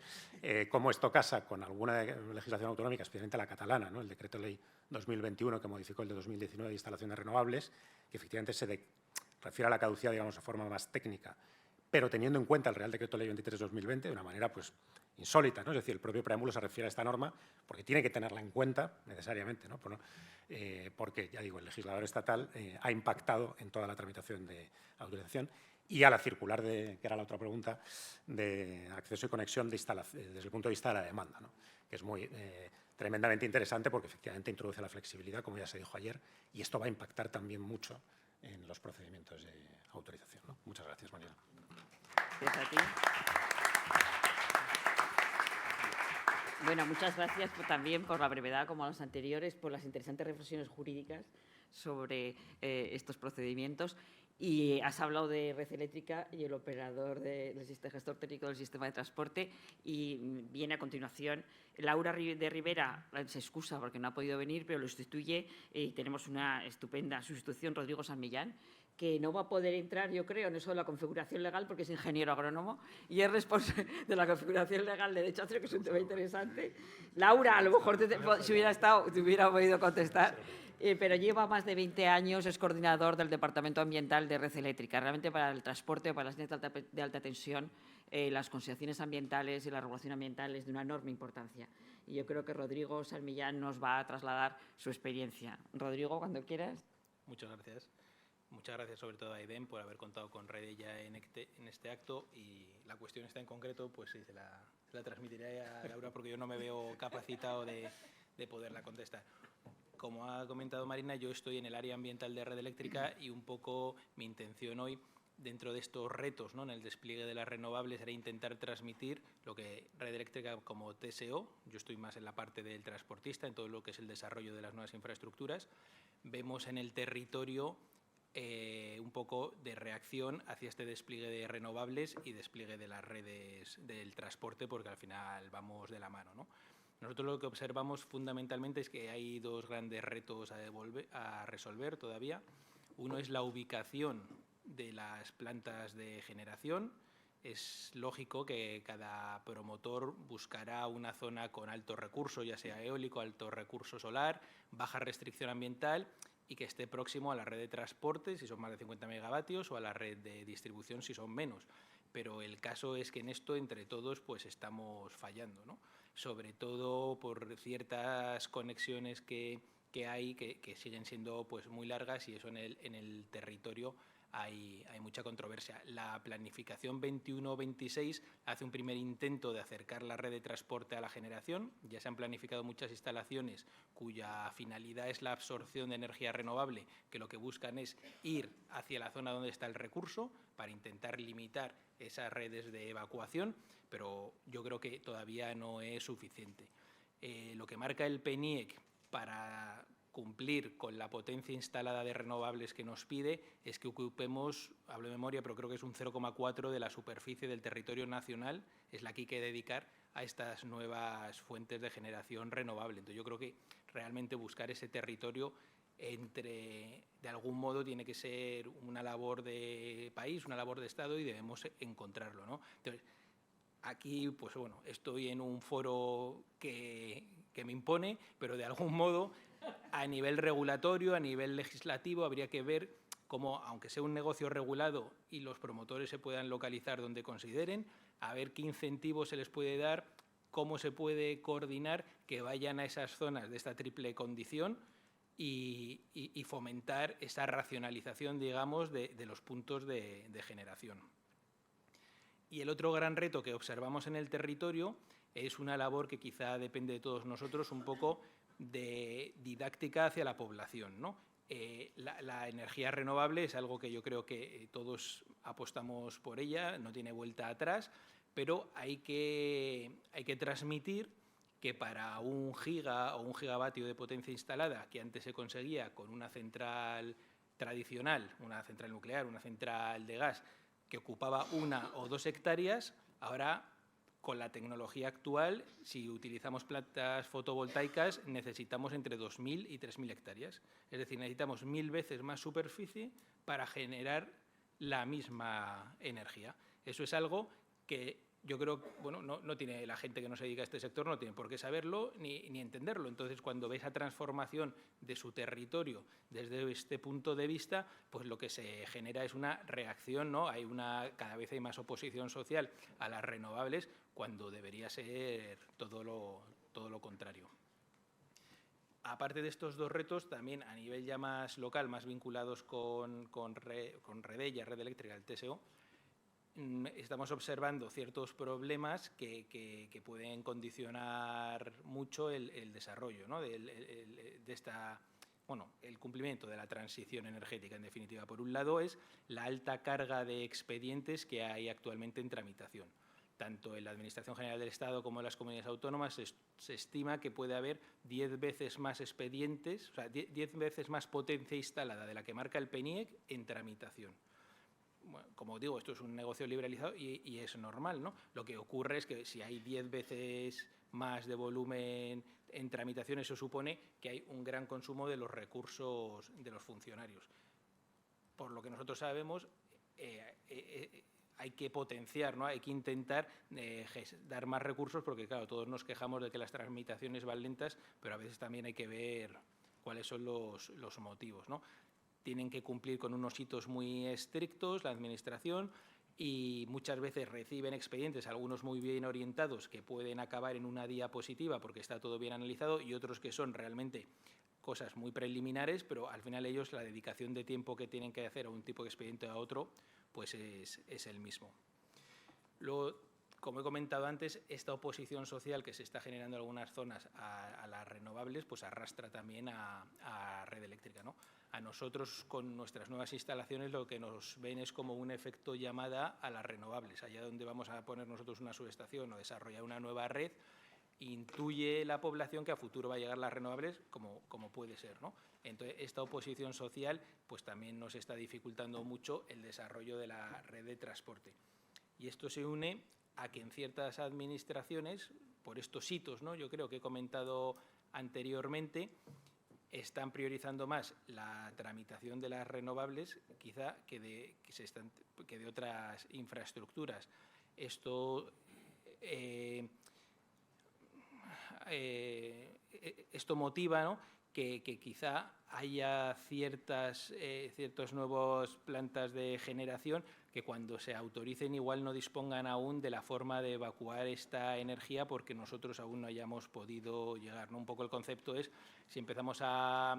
cómo esto casa con alguna legislación autonómica, especialmente la catalana, ¿no? El Decreto Ley 2021, que modificó el de 2019 de instalaciones renovables, que efectivamente se refiere a la caducidad, digamos, de forma más técnica, pero teniendo en cuenta el Real Decreto Ley 23/2020 de una manera pues, insólita, ¿no? Es decir, el propio preámbulo se refiere a esta norma porque tiene que tenerla en cuenta necesariamente, ¿no? Porque, ya digo, el legislador estatal ha impactado en toda la tramitación de autorización y a la circular, que era la otra pregunta, de acceso y conexión desde el punto de vista de la demanda, ¿no? Que es muy tremendamente interesante porque efectivamente introduce la flexibilidad, como ya se dijo ayer, y esto va a impactar también mucho en los procedimientos de autorización, ¿no? Muchas gracias, Mariana. Gracias a ti. Bueno, muchas gracias también por la brevedad, como a los anteriores, por las interesantes reflexiones jurídicas sobre estos procedimientos. Y has hablado de Red Eléctrica y el operador del gestor técnico del sistema de transporte. Y viene a continuación Laura de Rivera, se excusa porque no ha podido venir, pero lo sustituye y tenemos una estupenda sustitución, Rodrigo San Millán, que no va a poder entrar, yo creo, en eso de la configuración legal, porque es ingeniero agrónomo y es responsable de la configuración legal de derecho, que es un tema interesante. Laura, a lo mejor si hubiera estado, te hubiera podido contestar, pero lleva más de 20 años, es coordinador del Departamento Ambiental de Red Eléctrica. Realmente para el transporte, para las líneas de alta tensión, las consideraciones ambientales y la regulación ambiental es de una enorme importancia. Y yo creo que Rodrigo San Millán nos va a trasladar su experiencia. Rodrigo, cuando quieras. Muchas gracias. Muchas gracias sobre todo a Aiden por haber contado con Redella en este acto, y la cuestión está en concreto, pues sí, se la transmitiré a Laura porque yo no me veo capacitado de poderla contestar. Como ha comentado Marina, yo estoy en el área ambiental de Red Eléctrica y un poco mi intención hoy, dentro de estos retos, ¿no?, en el despliegue de las renovables, era intentar transmitir lo que Red Eléctrica como TSO, yo estoy más en la parte del transportista, en todo lo que es el desarrollo de las nuevas infraestructuras, vemos en el territorio un poco de reacción hacia este despliegue de renovables y despliegue de las redes del transporte, porque al final vamos de la mano, ¿no? Nosotros lo que observamos fundamentalmente es que hay dos grandes retos a resolver todavía. Uno es la ubicación de las plantas de generación. Es lógico que cada promotor buscará una zona con alto recurso, ya sea eólico, alto recurso solar, baja restricción ambiental, y que esté próximo a la red de transporte, si son más de 50 megavatios, o a la red de distribución, si son menos. Pero el caso es que en esto, entre todos, pues estamos fallando, ¿no? Sobre todo por ciertas conexiones que hay, que siguen siendo pues muy largas, y eso en el territorio hay mucha controversia. La planificación 21-26 hace un primer intento de acercar la red de transporte a la generación. Ya se han planificado muchas instalaciones cuya finalidad es la absorción de energía renovable, que lo que buscan es ir hacia la zona donde está el recurso para intentar limitar esas redes de evacuación, pero yo creo que todavía no es suficiente. Lo que marca el PNIEC para cumplir con la potencia instalada de renovables que nos pide es que ocupemos, hablo de memoria, pero creo que es un 0,4 de la superficie del territorio nacional, es la que hay que dedicar a estas nuevas fuentes de generación renovable. Entonces yo creo que realmente buscar ese territorio de algún modo tiene que ser una labor de país, una labor de Estado, y debemos encontrarlo, ¿no? Entonces, aquí, pues bueno, estoy en un foro que me impone, pero de algún modo, a nivel regulatorio, a nivel legislativo, habría que ver cómo, aunque sea un negocio regulado y los promotores se puedan localizar donde consideren, a ver qué incentivos se les puede dar, cómo se puede coordinar que vayan a esas zonas de esta triple condición y fomentar esa racionalización, digamos, de los puntos de generación. Y el otro gran reto que observamos en el territorio es una labor que quizá depende de todos nosotros, un poco de didáctica hacia la población, ¿no? La energía renovable es algo que yo creo que todos apostamos por ella, no tiene vuelta atrás, pero hay que transmitir que para 1 giga o 1 gigavatio de potencia instalada, que antes se conseguía con una central tradicional, una central nuclear, una central de gas, que ocupaba 1 o 2 hectáreas, ahora con la tecnología actual, si utilizamos plantas fotovoltaicas, necesitamos entre 2.000 y 3.000 hectáreas. Es decir, necesitamos 1.000 veces más superficie para generar la misma energía. Eso es algo que yo creo, bueno, no tiene la gente que no se dedica a este sector, no tiene por qué saberlo ni entenderlo. Entonces, cuando ve esa transformación de su territorio desde este punto de vista, pues lo que se genera es una reacción, ¿no? Cada vez hay más oposición social a las renovables, cuando debería ser todo lo contrario. Aparte de estos 2 retos, también a nivel ya más local, más vinculados con Redella, Red Eléctrica, el TSO, estamos observando ciertos problemas que pueden condicionar mucho el desarrollo, ¿no? El cumplimiento de la transición energética, en definitiva. Por un lado, es la alta carga de expedientes que hay actualmente en tramitación. Tanto en la Administración General del Estado como en las comunidades autónomas se estima que puede haber 10 veces más expedientes, o sea, 10 veces más potencia instalada de la que marca el PNIEC en tramitación. Bueno, como digo, esto es un negocio liberalizado y es normal, ¿no? Lo que ocurre es que si hay 10 veces más de volumen en tramitación, eso supone que hay un gran consumo de los recursos de los funcionarios. Por lo que nosotros sabemos, hay que potenciar, ¿no? Hay que intentar dar más recursos, porque claro, todos nos quejamos de que las tramitaciones van lentas, pero a veces también hay que ver cuáles son los motivos, ¿no? Tienen que cumplir con unos hitos muy estrictos la Administración y muchas veces reciben expedientes, algunos muy bien orientados, que pueden acabar en una diapositiva porque está todo bien analizado, y otros que son realmente cosas muy preliminares, pero al final ellos la dedicación de tiempo que tienen que hacer a un tipo de expediente a otro pues es el mismo. Luego, como he comentado antes, esta oposición social que se está generando en algunas zonas a las renovables pues arrastra también a Red Eléctrica, ¿no? A nosotros, con nuestras nuevas instalaciones, lo que nos ven es como un efecto llamada a las renovables. Allá donde vamos a poner nosotros una subestación o desarrollar una nueva red, intuye la población que a futuro va a llegar las renovables como puede ser, ¿no? Entonces, esta oposición social pues también nos está dificultando mucho el desarrollo de la red de transporte. Y esto se une a que en ciertas administraciones, por estos hitos, ¿no? Yo creo que he comentado anteriormente, están priorizando más la tramitación de las renovables quizá que de otras infraestructuras. Esto motiva, ¿no?, que quizá haya ciertas nuevas plantas de generación que cuando se autoricen igual no dispongan aún de la forma de evacuar esta energía porque nosotros aún no hayamos podido llegar, ¿no? Un poco el concepto es si empezamos a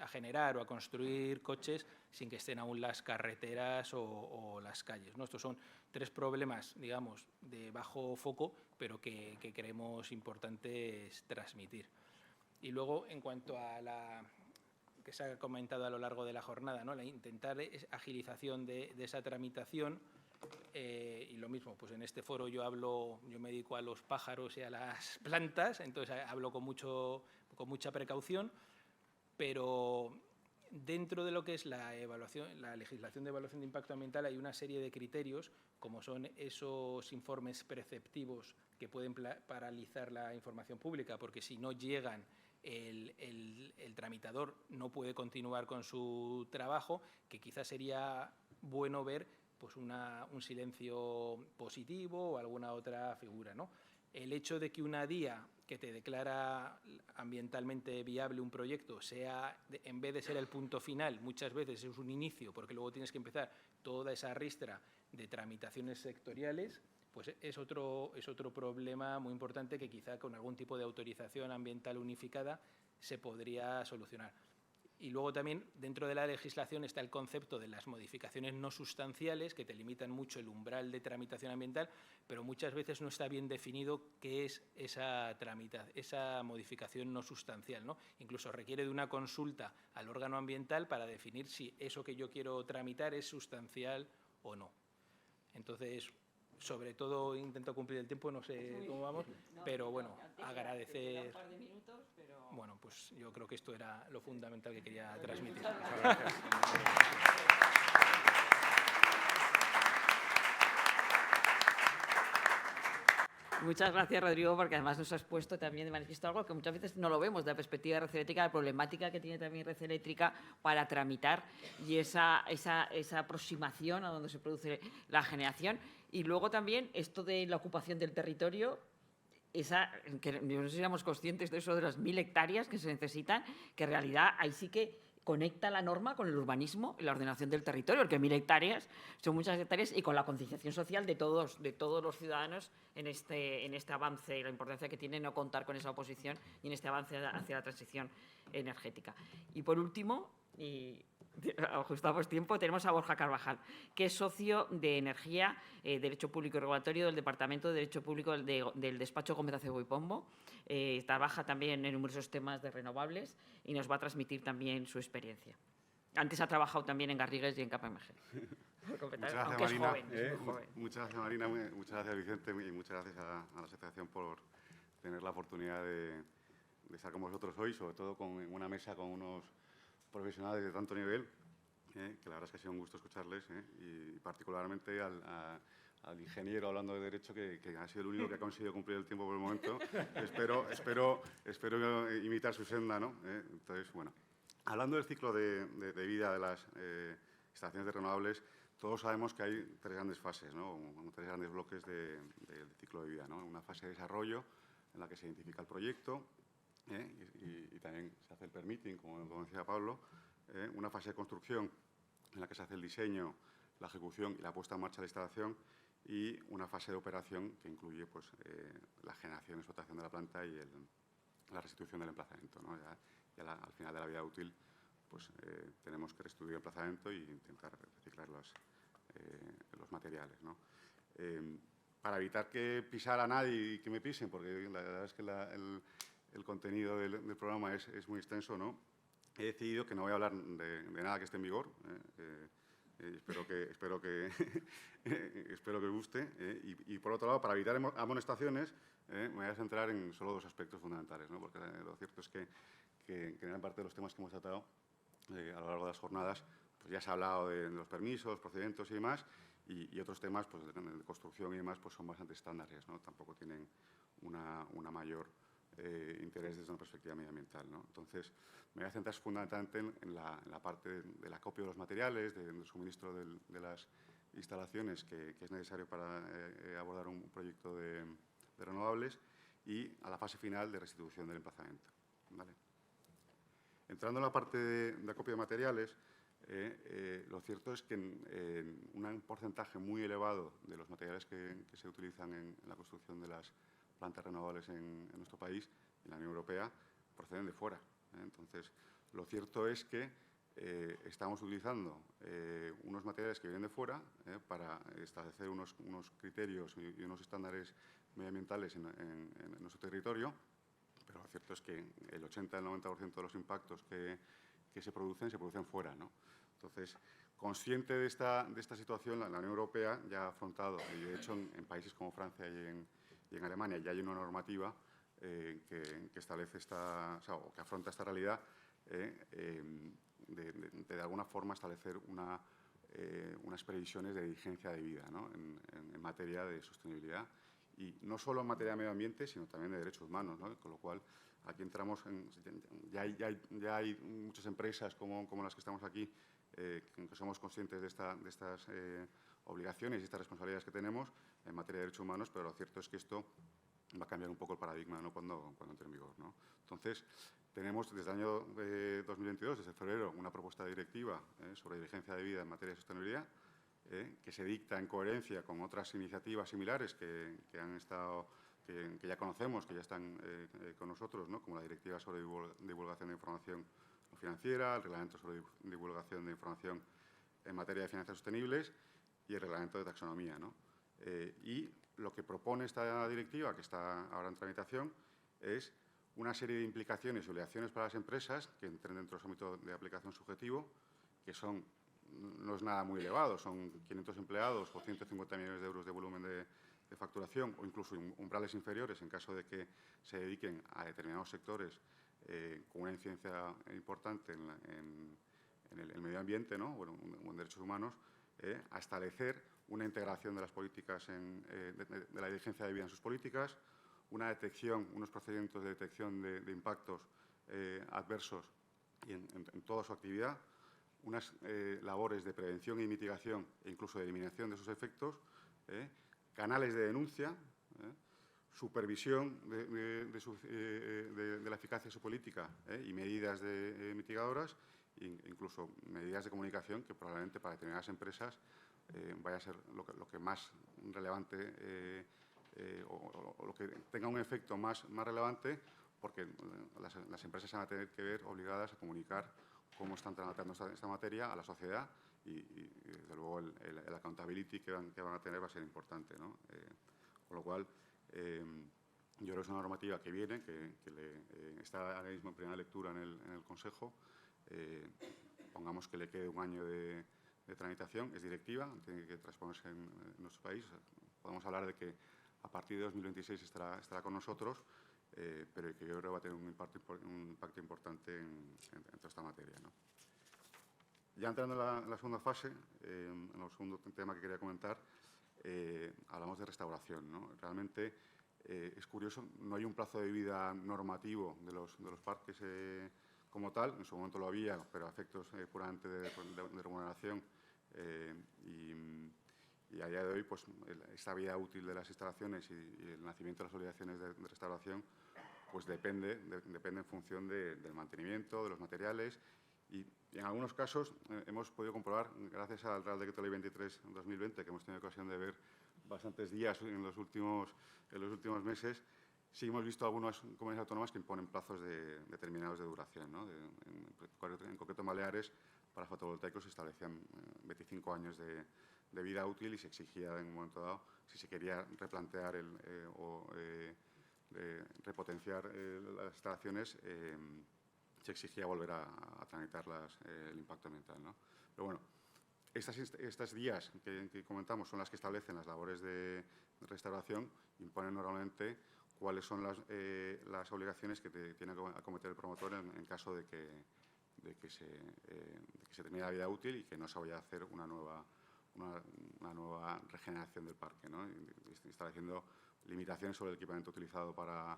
generar o a construir coches sin que estén aún las carreteras o las calles, ¿no? Estos son 3 problemas, digamos, de bajo foco, pero que creemos importantes transmitir. Y luego, en cuanto a la que se ha comentado a lo largo de la jornada, ¿no?, la intentar agilización de esa tramitación, y lo mismo, pues en este foro yo me dedico a los pájaros y a las plantas, entonces hablo con mucha precaución, pero dentro de lo que es la legislación de evaluación de impacto ambiental hay una serie de criterios, como son esos informes preceptivos que pueden paralizar la información pública, porque si no llegan el tramitador no puede continuar con su trabajo, que quizás sería bueno ver pues un silencio positivo o alguna otra figura, ¿no? El hecho de que una DIA que te declara ambientalmente viable un proyecto sea, en vez de ser el punto final, muchas veces es un inicio, porque luego tienes que empezar toda esa ristra de tramitaciones sectoriales, pues es otro problema muy importante que quizá con algún tipo de autorización ambiental unificada se podría solucionar. Y luego también dentro de la legislación está el concepto de las modificaciones no sustanciales, que te limitan mucho el umbral de tramitación ambiental, pero muchas veces no está bien definido qué es esa modificación no sustancial, ¿no? Incluso requiere de una consulta al órgano ambiental para definir si eso que yo quiero tramitar es sustancial o no. Entonces, sobre todo intento cumplir el tiempo, no sé cómo vamos, pero bueno, agradecer. Bueno, pues yo creo que esto era lo fundamental que quería transmitir. Muchas gracias. Muchas gracias, Rodrigo, porque además nos has puesto también de manifiesto algo que muchas veces no lo vemos de la perspectiva de Red Eléctrica, la problemática que tiene también Red Eléctrica para tramitar y esa aproximación a donde se produce la generación. Y luego también esto de la ocupación del territorio, que no sé si éramos conscientes de eso, de las 1000 hectáreas que se necesitan, que en realidad ahí sí que conecta la norma con el urbanismo y la ordenación del territorio, porque 1000 hectáreas son muchas hectáreas, y con la concienciación social de todos los ciudadanos en este avance y la importancia que tiene no contar con esa oposición y en este avance hacia la transición energética. Y por último, y ajustamos tiempo, tenemos a Borja Carvajal, que es socio de Energía, Derecho Público y Regulatorio del Departamento de Derecho Público del Despacho Gómez Acebo y Pombo. Trabaja también en numerosos temas de renovables y nos va a transmitir también su experiencia. Antes ha trabajado también en Garrigues y en KPMG. Muchas gracias, aunque Marina. es joven. Muchas gracias, Marina. Muchas gracias, Vicente. Y muchas gracias a la asociación por tener la oportunidad de estar con vosotros hoy, sobre todo en una mesa con unos profesionales de tanto nivel, que la verdad es que ha sido un gusto escucharles, y particularmente al ingeniero hablando de Derecho, que ha sido el único que ha conseguido cumplir el tiempo por el momento. espero imitar su senda, ¿no? Entonces, bueno, hablando del ciclo de vida de las instalaciones de renovables, todos sabemos que hay 3 grandes fases, ¿no? 3 grandes bloques del ciclo de vida, ¿no? Una fase de desarrollo en la que se identifica el proyecto, y también se hace el permitting, como decía Pablo, una fase de construcción en la que se hace el diseño, la ejecución y la puesta en marcha de la instalación, y una fase de operación que incluye pues, la generación y explotación de la planta y la restitución del emplazamiento, ¿no? Ya al final de la vida útil pues, tenemos que restituir el emplazamiento e intentar reciclar los materiales, ¿no? Para evitar que pisar a nadie y que me pisen, porque la verdad es que el contenido del programa es muy extenso, ¿no? He decidido que no voy a hablar de nada que esté en vigor. Espero que guste. Y por otro lado, para evitar amonestaciones, me voy a centrar en solo 2 aspectos fundamentales, ¿no? Porque lo cierto es que en gran parte de los temas que hemos tratado a lo largo de las jornadas, pues ya se ha hablado de los permisos, procedimientos y demás, y otros temas pues, de construcción y demás pues, son bastante estándares, ¿no? Tampoco tienen una mayor interés desde una perspectiva medioambiental, ¿no? Entonces, me voy a centrar fundamentalmente en la parte del acopio de los materiales, del suministro de las instalaciones que es necesario para abordar un proyecto de renovables, y a la fase final de restitución del emplazamiento, ¿vale? Entrando en la parte de acopio de materiales, lo cierto es que un porcentaje muy elevado de los materiales que se utilizan en la construcción de las plantas renovables en nuestro país, en la Unión Europea, proceden de fuera. Entonces, lo cierto es que estamos utilizando unos materiales que vienen de fuera para establecer unos criterios y unos estándares medioambientales en nuestro territorio, pero lo cierto es que el 80 al 90% de los impactos que se producen fuera, ¿no? Entonces, consciente de esta situación, la Unión Europea ya ha afrontado, y de hecho en países como Francia y en Alemania ya hay una normativa que establece o que afronta esta realidad, de alguna forma establecer unas previsiones de vigencia de vida, ¿no? en materia de sostenibilidad, y no solo en materia de medio ambiente, sino también de derechos humanos, ¿no? Con lo cual, aquí entramos ya hay muchas empresas como las que estamos aquí, que somos conscientes de estas obligaciones y estas responsabilidades que tenemos en materia de derechos humanos, pero lo cierto es que esto va a cambiar un poco el paradigma, ¿no? cuando entre en vigor, ¿no? Entonces, tenemos desde el año 2022, desde febrero, una propuesta de directiva sobre vigencia de vida en materia de sostenibilidad, que se dicta en coherencia con otras iniciativas similares que ya conocemos, que ya están con nosotros, ¿no? Como la Directiva sobre Divulgación de Información Financiera, el Reglamento sobre Divulgación de Información en materia de finanzas sostenibles y el Reglamento de Taxonomía, ¿no? Y lo que propone esta directiva, que está ahora en tramitación, es una serie de implicaciones y obligaciones para las empresas que entren dentro de su ámbito de aplicación subjetivo, que son no es nada muy elevado, son 500 empleados o 150 millones de euros de volumen de facturación, o incluso umbrales inferiores en caso de que se dediquen a determinados sectores con una incidencia importante en el medio ambiente, ¿no? Bueno, en derechos humanos, a establecer una integración de las políticas, de la diligencia de vida en sus políticas, una detección, unos procedimientos de detección de impactos adversos en toda su actividad, unas labores de prevención y mitigación e incluso de eliminación de sus efectos, canales de denuncia, supervisión de la eficacia de su política y medidas mitigadoras, e incluso medidas de comunicación que probablemente para determinadas empresas vaya a ser lo que más relevante o lo que tenga un efecto más relevante, porque las empresas se van a tener que ver obligadas a comunicar cómo están tratando esta materia a la sociedad y desde luego, el accountability que van a tener va a ser importante, ¿no? Con lo cual, yo creo que es una normativa que viene, que está ahora mismo en primera lectura en el Consejo. Pongamos que le quede un año de tramitación, es directiva, tiene que transponerse en nuestro país. Podemos hablar de que a partir de 2026 estará con nosotros, pero que yo creo que va a tener un impacto importante en toda esta materia, ¿no? Ya entrando en la segunda fase, en el segundo tema que quería comentar, hablamos de restauración, ¿no? Realmente es curioso, no hay un plazo de vida normativo de los parques como tal, en su momento lo había, pero a efectos puramente de remuneración y a día de hoy, pues, esta vida útil de las instalaciones y el nacimiento de las obligaciones de restauración, pues depende en función del mantenimiento, de los materiales y en algunos casos hemos podido comprobar, gracias al Real Decreto Ley 23/2020, que hemos tenido ocasión de ver bastantes días en los últimos meses, sí hemos visto algunas comunidades autónomas que imponen plazos determinados de duración, ¿no? En concreto, en Baleares, para fotovoltaicos se establecían 25 años de vida útil y se exigía en un momento dado, si se quería replantear o repotenciar las instalaciones, se exigía volver a tramitar el impacto ambiental, ¿no? Pero bueno, estas guías que comentamos son las que establecen las labores de restauración, imponen normalmente cuáles son las obligaciones que tiene que acometer el promotor en caso de que se termine la vida útil y que no se vaya a hacer una nueva regeneración del parque, ¿no? Estableciendo limitaciones sobre el equipamiento utilizado para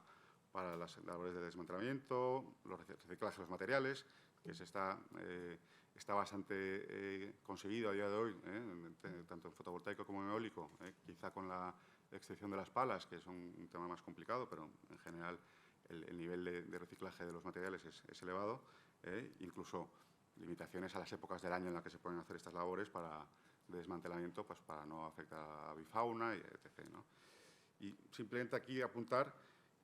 las labores de desmantelamiento, los reciclajes de los materiales, que está bastante conseguido a día de hoy, tanto en fotovoltaico como en eólico, quizá con la excepción de las palas, que es un tema más complicado, pero en general el nivel de reciclaje de los materiales es elevado, incluso limitaciones a las épocas del año en las que se pueden hacer estas labores de desmantelamiento, pues para no afectar a la avifauna, etc., ¿no? Y simplemente aquí apuntar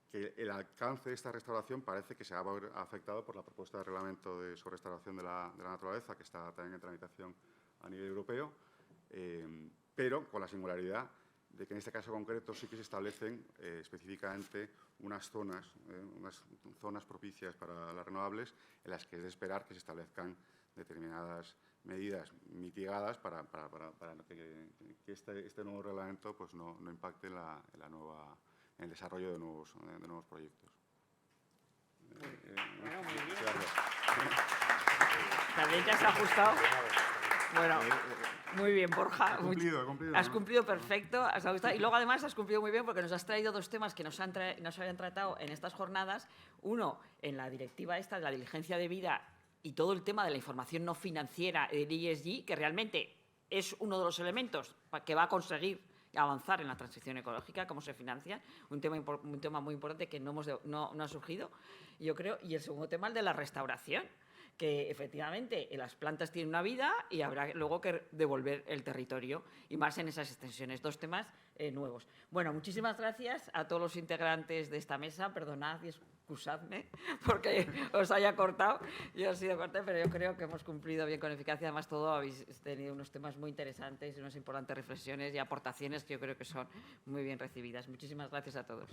que el alcance de esta restauración parece que se va a ver afectado por la propuesta de reglamento sobre restauración de la naturaleza, que está también en tramitación a nivel europeo, pero con la singularidad de que en este caso concreto sí que se establecen específicamente unas zonas propicias para las renovables en las que es de esperar que se establezcan determinadas medidas mitigadas para que este nuevo reglamento pues no impacte en el desarrollo de nuevos proyectos. Bueno, muy bien. Gracias. También te has ajustado. Bueno, muy bien, Borja. He cumplido, Has ¿no? cumplido perfecto. Y luego, además, has cumplido muy bien porque nos has traído dos temas que nos habían tratado en estas jornadas. Uno, en la directiva esta de la diligencia de vida y todo el tema de la información no financiera del ESG, que realmente es uno de los elementos que va a conseguir avanzar en la transición ecológica, cómo se financia, un tema muy importante que no ha surgido, yo creo. Y el segundo tema, el de la restauración, que efectivamente las plantas tienen una vida y habrá luego que devolver el territorio, y más en esas extensiones. Dos temas nuevos. Bueno, muchísimas gracias a todos los integrantes de esta mesa. Perdonad y excusadme porque os haya cortado. Yo he sido corta, pero yo creo que hemos cumplido bien con eficacia. Además, todo habéis tenido unos temas muy interesantes y unas importantes reflexiones y aportaciones que yo creo que son muy bien recibidas. Muchísimas gracias a todos.